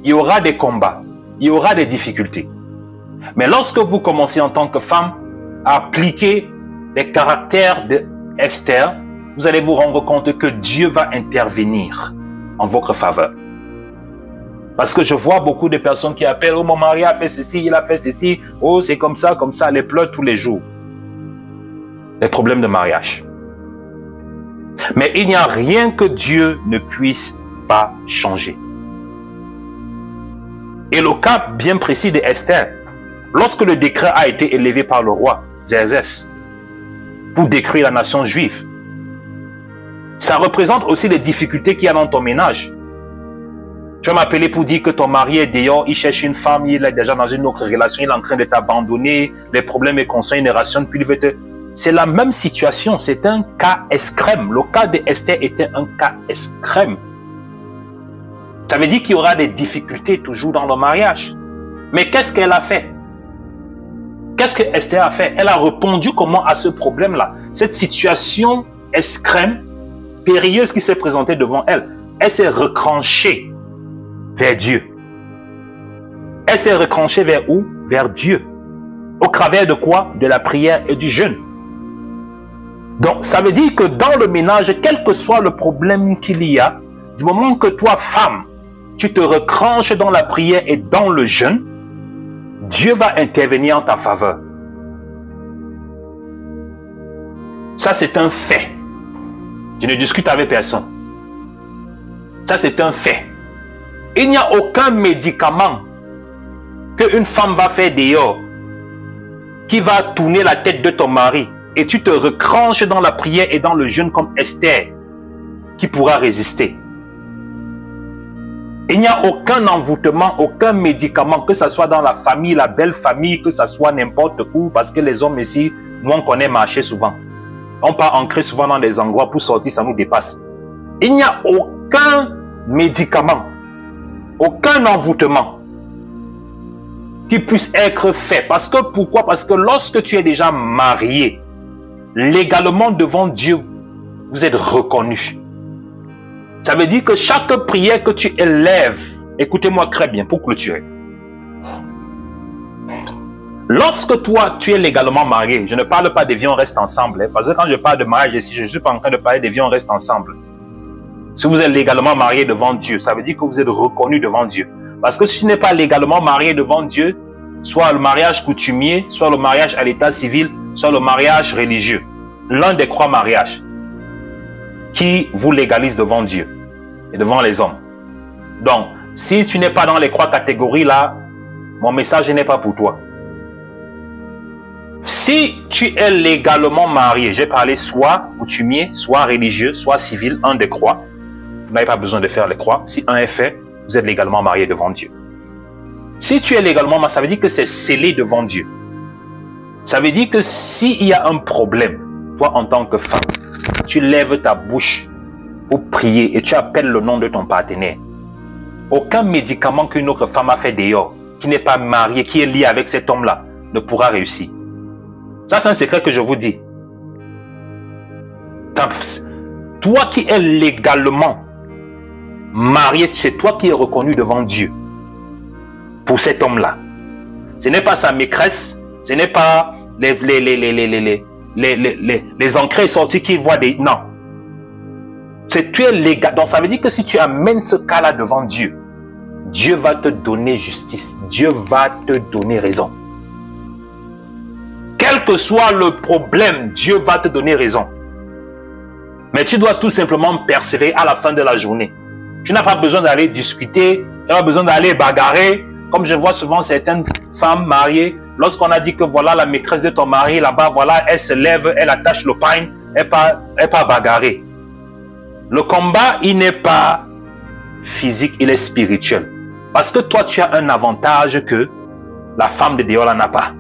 S1: il y aura des combats, il y aura des difficultés. Mais lorsque vous commencez en tant que femme à appliquer les caractères d'Esther, vous allez vous rendre compte que Dieu va intervenir en votre faveur. Parce que je vois beaucoup de personnes qui appellent « Oh, mon mari a fait ceci, il a fait ceci. Oh, c'est comme ça, les pleurent tous les jours. » Les problèmes de mariage. Mais il n'y a rien que Dieu ne puisse pas changer. Et le cas bien précis de Esther, lorsque le décret a été élevé par le roi Xerxès pour détruire la nation juive, ça représente aussi les difficultés qu'il y a dans ton ménage. Tu vas m'appeler pour dire que ton mari est dehors, il cherche une femme, il est déjà dans une autre relation, il est en train de t'abandonner, les problèmes est constant, il ne rationne plus, il veut te... C'est la même situation, c'est un cas extrême. Le cas d'Esther était un cas extrême. Ça veut dire qu'il y aura des difficultés toujours dans le mariage. Mais qu'est-ce qu'elle a fait? Qu'est-ce que Esther a fait? Elle a répondu comment à ce problème-là? Cette situation extrême, périlleuse qui s'est présentée devant elle. Elle s'est retranchée vers Dieu. Elle s'est retranchée vers où? Vers Dieu. Au travers de quoi? De la prière et du jeûne. Donc, ça veut dire que dans le ménage, quel que soit le problème qu'il y a, du moment que toi, femme, tu te retranches dans la prière et dans le jeûne, Dieu va intervenir en ta faveur. Ça, c'est un fait. Je ne discute avec personne. Ça, c'est un fait. Il n'y a aucun médicament qu'une femme va faire dehors qui va tourner la tête de ton mari et tu te retranches dans la prière et dans le jeûne comme Esther qui pourra résister. Il n'y a aucun envoûtement, aucun médicament, que ce soit dans la famille, la belle famille, que ce soit n'importe où, parce que les hommes ici, nous on connaît marcher souvent. On part ancrer souvent dans des endroits pour sortir, ça nous dépasse. Il n'y a aucun médicament, aucun envoûtement qui puisse être fait. Parce que pourquoi? Parce que lorsque tu es déjà marié, légalement devant Dieu, vous êtes reconnu. Ça veut dire que chaque prière que tu élèves, écoutez-moi très bien pour clôturer. Lorsque toi, tu es légalement marié, je ne parle pas des vies on reste ensemble, parce que quand je parle de mariage ici, je ne suis pas en train de parler des vies on reste ensemble. Si vous êtes légalement marié devant Dieu, ça veut dire que vous êtes reconnu devant Dieu. Parce que si tu n'es pas légalement marié devant Dieu, soit le mariage coutumier, soit le mariage à l'état civil, soit le mariage religieux. L'un des trois mariages qui vous légalise devant Dieu et devant les hommes. Donc, si tu n'es pas dans les trois catégories-là, mon message n'est pas pour toi. Si tu es légalement marié, j'ai parlé soit coutumier, soit religieux, soit civil, un des croix, vous n'avez pas besoin de faire les croix. Si un est fait, vous êtes légalement marié devant Dieu. Si tu es légalement marié, ça veut dire que c'est scellé devant Dieu. Ça veut dire que s'il y a un problème, toi en tant que femme, tu lèves ta bouche pour prier et tu appelles le nom de ton partenaire. Aucun médicament qu'une autre femme a fait dehors, qui n'est pas mariée, qui est liée avec cet homme-là, ne pourra réussir. Ça, c'est un secret que je vous dis. Toi qui es légalement marié, c'est toi qui es reconnu devant Dieu pour cet homme-là. Ce n'est pas sa maîtresse, ce n'est pas les entrées et sorties qui voient des... Non. Tu es légal. Donc, ça veut dire que si tu amènes ce cas-là devant Dieu, Dieu va te donner justice. Dieu va te donner raison. Quel que soit le problème, Dieu va te donner raison. Mais tu dois tout simplement persévérer à la fin de la journée. Tu n'as pas besoin d'aller discuter, tu n'as pas besoin d'aller bagarrer. Comme je vois souvent certaines femmes mariées, lorsqu'on a dit que voilà la maîtresse de ton mari là-bas, voilà, elle se lève, elle attache le pain, elle part bagarrer. Le combat, il n'est pas physique, il est spirituel. Parce que toi, tu as un avantage que la femme de dehors n'a pas.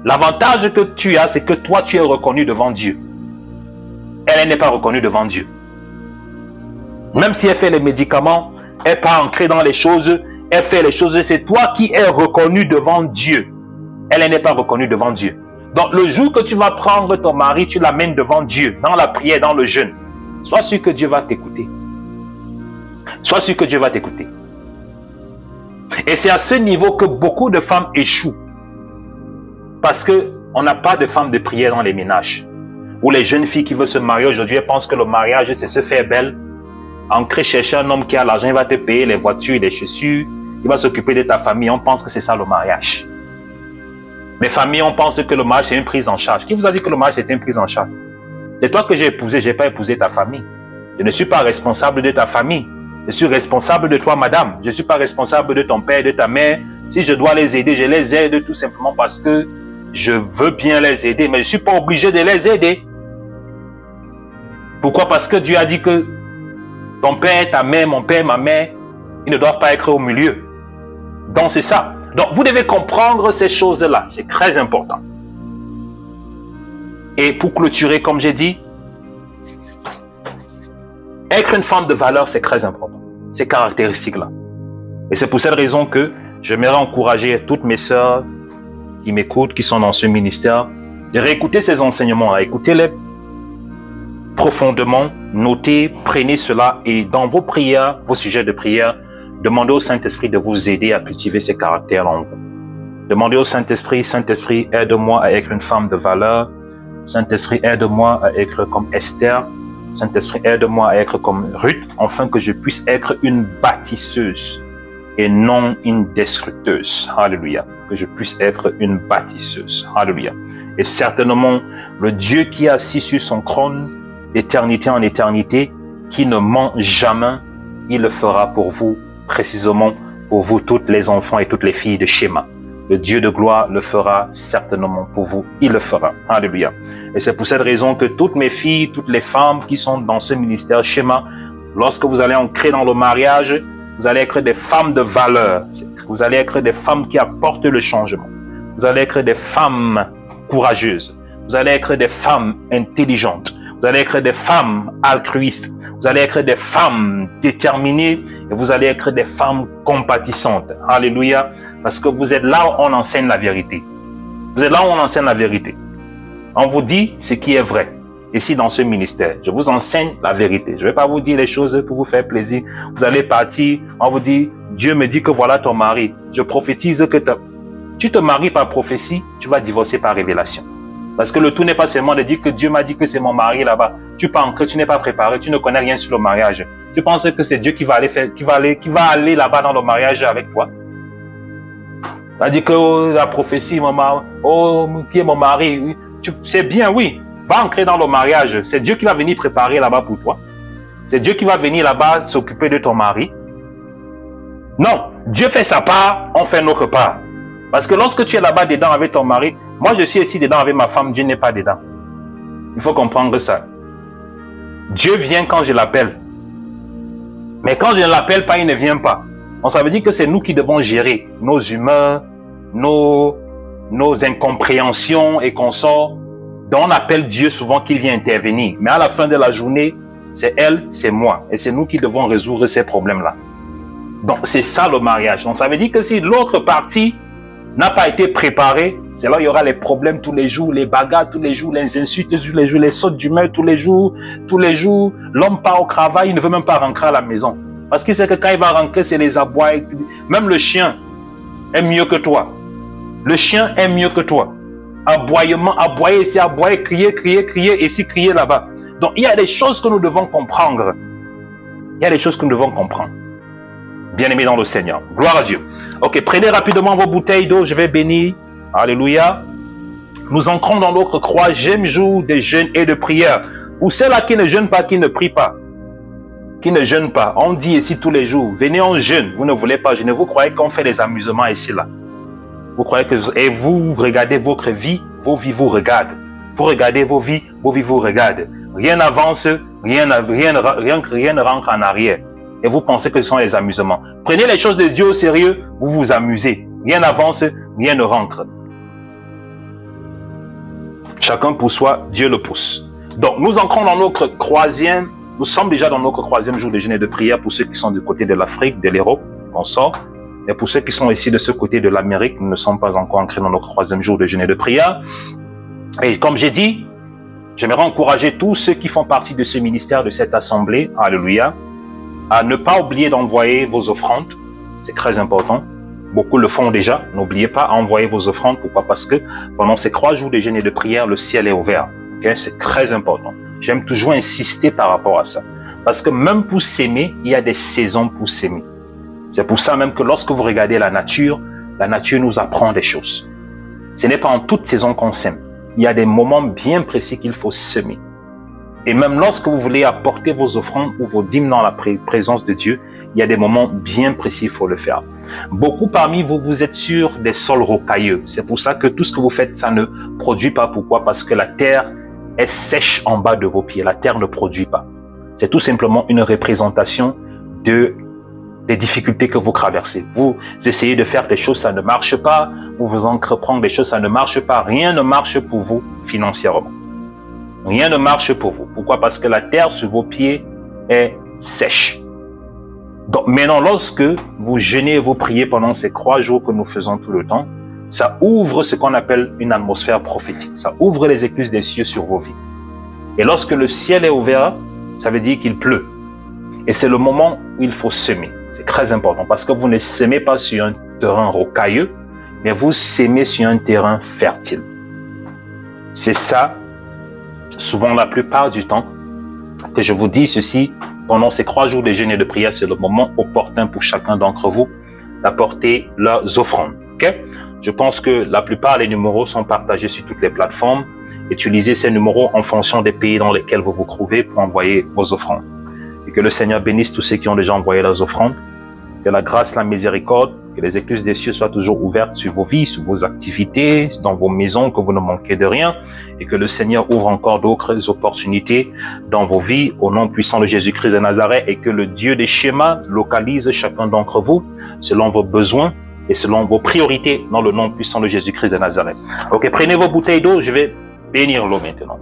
S1: L'avantage que tu as, c'est que toi, tu es reconnu devant Dieu. Elle n'est pas reconnue devant Dieu. Même si elle fait les médicaments, elle n'est pas ancrée dans les choses, elle fait les choses, c'est toi qui es reconnu devant Dieu. Elle n'est pas reconnue devant Dieu. Donc, le jour que tu vas prendre ton mari, tu l'amènes devant Dieu, dans la prière, dans le jeûne. Sois sûr que Dieu va t'écouter. Sois sûr que Dieu va t'écouter. Et c'est à ce niveau que beaucoup de femmes échouent. Parce qu'on n'a pas de femmes de prière dans les ménages. Ou les jeunes filles qui veulent se marier aujourd'hui, elles pensent que le mariage, c'est se faire belle. Entrer chercher un homme qui a l'argent, il va te payer les voitures, les chaussures. Il va s'occuper de ta famille. On pense que c'est ça le mariage. Les familles, on pense que le mariage, c'est une prise en charge. Qui vous a dit que le mariage, c'est une prise en charge? C'est toi que j'ai épousé, je n'ai pas épousé ta famille. Je ne suis pas responsable de ta famille. Je suis responsable de toi, madame. Je ne suis pas responsable de ton père, de ta mère. Si je dois les aider, je les aide tout simplement parce que je veux bien les aider, mais je ne suis pas obligé de les aider. Pourquoi? Parce que Dieu a dit que ton père, ta mère, mon père, ma mère, ils ne doivent pas être au milieu. Donc c'est ça. Donc vous devez comprendre ces choses-là. C'est très important. Et pour clôturer, comme j'ai dit, être une femme de valeur, c'est très important. Ces caractéristiques-là. Et c'est pour cette raison que j'aimerais encourager toutes mes sœurs qui m'écoutent, qui sont dans ce ministère, de réécouter ces enseignements-là. Écoutez-les profondément, notez, prenez cela et dans vos prières, vos sujets de prière, demandez au Saint-Esprit de vous aider à cultiver ces caractères en vous. Demandez au Saint-Esprit, Saint-Esprit, aide-moi à être une femme de valeur. Saint-Esprit, aide-moi à être comme Esther. Saint-Esprit, aide-moi à être comme Ruth, afin que je puisse être une bâtisseuse et non une destructeuse. Alléluia. Que je puisse être une bâtisseuse. Alléluia. Et certainement, le Dieu qui est assis sur son trône, d'éternité en éternité, qui ne ment jamais, il le fera pour vous, précisément pour vous, toutes les enfants et toutes les filles de Schéma. Le Dieu de gloire le fera certainement pour vous. Il le fera. Alléluia. Et c'est pour cette raison que toutes mes filles, toutes les femmes qui sont dans ce ministère Schéma, lorsque vous allez entrer dans le mariage, vous allez être des femmes de valeur. Vous allez être des femmes qui apportent le changement. Vous allez être des femmes courageuses. Vous allez être des femmes intelligentes. Vous allez être des femmes altruistes. Vous allez être des femmes déterminées et vous allez être des femmes compatissantes. Alléluia. Parce que vous êtes là où on enseigne la vérité. Vous êtes là où on enseigne la vérité. On vous dit ce qui est vrai. Ici dans ce ministère, je vous enseigne la vérité. Je ne vais pas vous dire les choses pour vous faire plaisir. Vous allez partir, on vous dit, Dieu me dit que voilà ton mari. Je prophétise que tu te maries par prophétie, tu vas divorcer par révélation. Parce que le tout n'est pas seulement de dire que Dieu m'a dit que c'est mon mari là-bas. Tu pars que tu n'es pas préparé, tu ne connais rien sur le mariage. Tu penses que c'est Dieu qui va aller là-bas dans le mariage avec toi. On a dit que la prophétie, maman, oh, qui est mon mari? C'est bien, oui. Va entrer dans le mariage. C'est Dieu qui va venir préparer là-bas pour toi. C'est Dieu qui va venir là-bas s'occuper de ton mari. Non, Dieu fait sa part, on fait notre part. Parce que lorsque tu es là-bas dedans avec ton mari, moi je suis ici dedans avec ma femme, Dieu n'est pas dedans. Il faut comprendre ça. Dieu vient quand je l'appelle. Mais quand je ne l'appelle pas, il ne vient pas. Donc ça veut dire que c'est nous qui devons gérer nos humeurs, nos incompréhensions et consorts. Donc on appelle Dieu souvent qu'il vient intervenir. Mais à la fin de la journée, c'est elle, c'est moi. Et c'est nous qui devons résoudre ces problèmes-là. Donc c'est ça le mariage. Donc ça veut dire que si l'autre partie n'a pas été préparée, c'est là où il y aura les problèmes tous les jours, les bagarres tous les jours, les insultes tous les jours, les sautes d'humeur tous les jours. L'homme part au travail, il ne veut même pas rentrer à la maison. Parce qu'il sait que quand il va rentrer, c'est les abois. Même le chien est mieux que toi. Le chien est mieux que toi. Aboyement, aboyer ici, aboyer, crier, ici, crier là-bas. Donc il y a des choses que nous devons comprendre. Il y a des choses que nous devons comprendre. Bien-aimés dans le Seigneur. Gloire à Dieu. Ok, prenez rapidement vos bouteilles d'eau, je vais bénir. Alléluia. Nous entrons dans notre troisième jour de jeûne et de prière. Pour ceux-là qui ne jeûnent pas, qui ne prient pas, qui ne jeûnent pas, on dit ici tous les jours, venez en jeûne, vous ne voulez pas jeûner, vous croyez qu'on fait des amusements ici là. Vous croyez que, et vous regardez votre vie, vos vies vous regardent. Vous regardez vos vies vous regardent. Rien n'avance, rien ne rentre en arrière. Et vous pensez que ce sont les amusements. Prenez les choses de Dieu au sérieux, vous vous amusez. Rien n'avance, rien ne rentre. Chacun pour soi, Dieu le pousse. Donc, nous entrons dans notre troisième, nous sommes déjà dans notre troisième jour de jeûne et de prière pour ceux qui sont du côté de l'Afrique, de l'Europe, on sort. Et pour ceux qui sont ici de ce côté de l'Amérique, nous ne sommes pas encore entrés dans notre troisième jour de jeûne et de prière. Et comme j'ai dit, j'aimerais encourager tous ceux qui font partie de ce ministère, de cette assemblée, alléluia, à ne pas oublier d'envoyer vos offrandes. C'est très important. Beaucoup le font déjà. N'oubliez pas à envoyer vos offrandes. Pourquoi? Parce que pendant ces 3 jours de jeûne et de prière, le ciel est ouvert. Okay? C'est très important. J'aime toujours insister par rapport à ça. Parce que même pour s'aimer, il y a des saisons pour s'aimer. C'est pour ça même que lorsque vous regardez la nature nous apprend des choses. Ce n'est pas en toute saison qu'on s'aime. Il y a des moments bien précis qu'il faut semer. Et même lorsque vous voulez apporter vos offrandes ou vos dîmes dans la présence de Dieu, il y a des moments bien précis, il faut le faire. Beaucoup parmi vous, vous êtes sur des sols rocailleux. C'est pour ça que tout ce que vous faites, ça ne produit pas. Pourquoi? Parce que la terre est sèche en bas de vos pieds. La terre ne produit pas. C'est tout simplement une représentation des difficultés que vous traversez. Vous essayez de faire des choses, ça ne marche pas. Vous entreprendre des choses, ça ne marche pas. Rien ne marche pour vous financièrement. Rien ne marche pour vous. Pourquoi? Parce que la terre sous vos pieds est sèche. Donc maintenant, lorsque vous jeûnez et vous priez pendant ces 3 jours que nous faisons tout le temps, ça ouvre ce qu'on appelle une atmosphère prophétique. Ça ouvre les écluses des cieux sur vos vies. Et lorsque le ciel est ouvert, ça veut dire qu'il pleut. Et c'est le moment où il faut semer. C'est très important parce que vous ne semez pas sur un terrain rocailleux, mais vous semez sur un terrain fertile. C'est ça, souvent la plupart du temps, que je vous dis ceci, pendant ces 3 jours de jeûne et de prière, c'est le moment opportun pour chacun d'entre vous d'apporter leurs offrandes. Okay? Je pense que la plupart des numéros sont partagés sur toutes les plateformes. Utilisez ces numéros en fonction des pays dans lesquels vous vous trouvez pour envoyer vos offrandes. Et que le Seigneur bénisse tous ceux qui ont déjà envoyé leurs offrandes. Que la grâce, la miséricorde, que les écluses des cieux soient toujours ouvertes sur vos vies, sur vos activités, dans vos maisons, que vous ne manquez de rien. Et que le Seigneur ouvre encore d'autres opportunités dans vos vies au nom puissant de Jésus-Christ de Nazareth. Et que le Dieu des schémas localise chacun d'entre vous selon vos besoins et selon vos priorités dans le nom puissant de Jésus-Christ de Nazareth. Ok, prenez vos bouteilles d'eau, je vais bénir l'eau maintenant.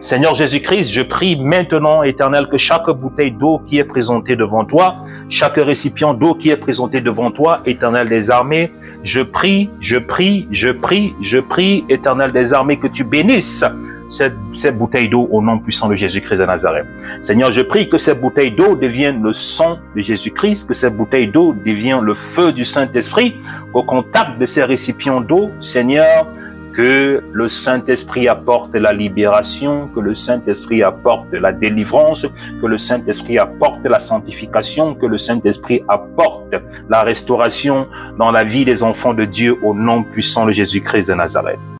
S1: Seigneur Jésus-Christ, je prie maintenant, Éternel, que chaque bouteille d'eau qui est présentée devant toi, chaque récipient d'eau qui est présenté devant toi, Éternel des armées, je prie, Éternel des armées, que tu bénisses cette bouteille d'eau au nom puissant de Jésus-Christ de Nazareth. Seigneur, je prie que cette bouteille d'eau devienne le sang de Jésus-Christ, que cette bouteille d'eau devienne le feu du Saint-Esprit, qu'au contact de ces récipients d'eau, Seigneur, Que le Saint-Esprit apporte la libération, que le Saint-Esprit apporte la délivrance, que le Saint-Esprit apporte la sanctification, que le Saint-Esprit apporte la restauration dans la vie des enfants de Dieu au nom puissant de Jésus-Christ de Nazareth.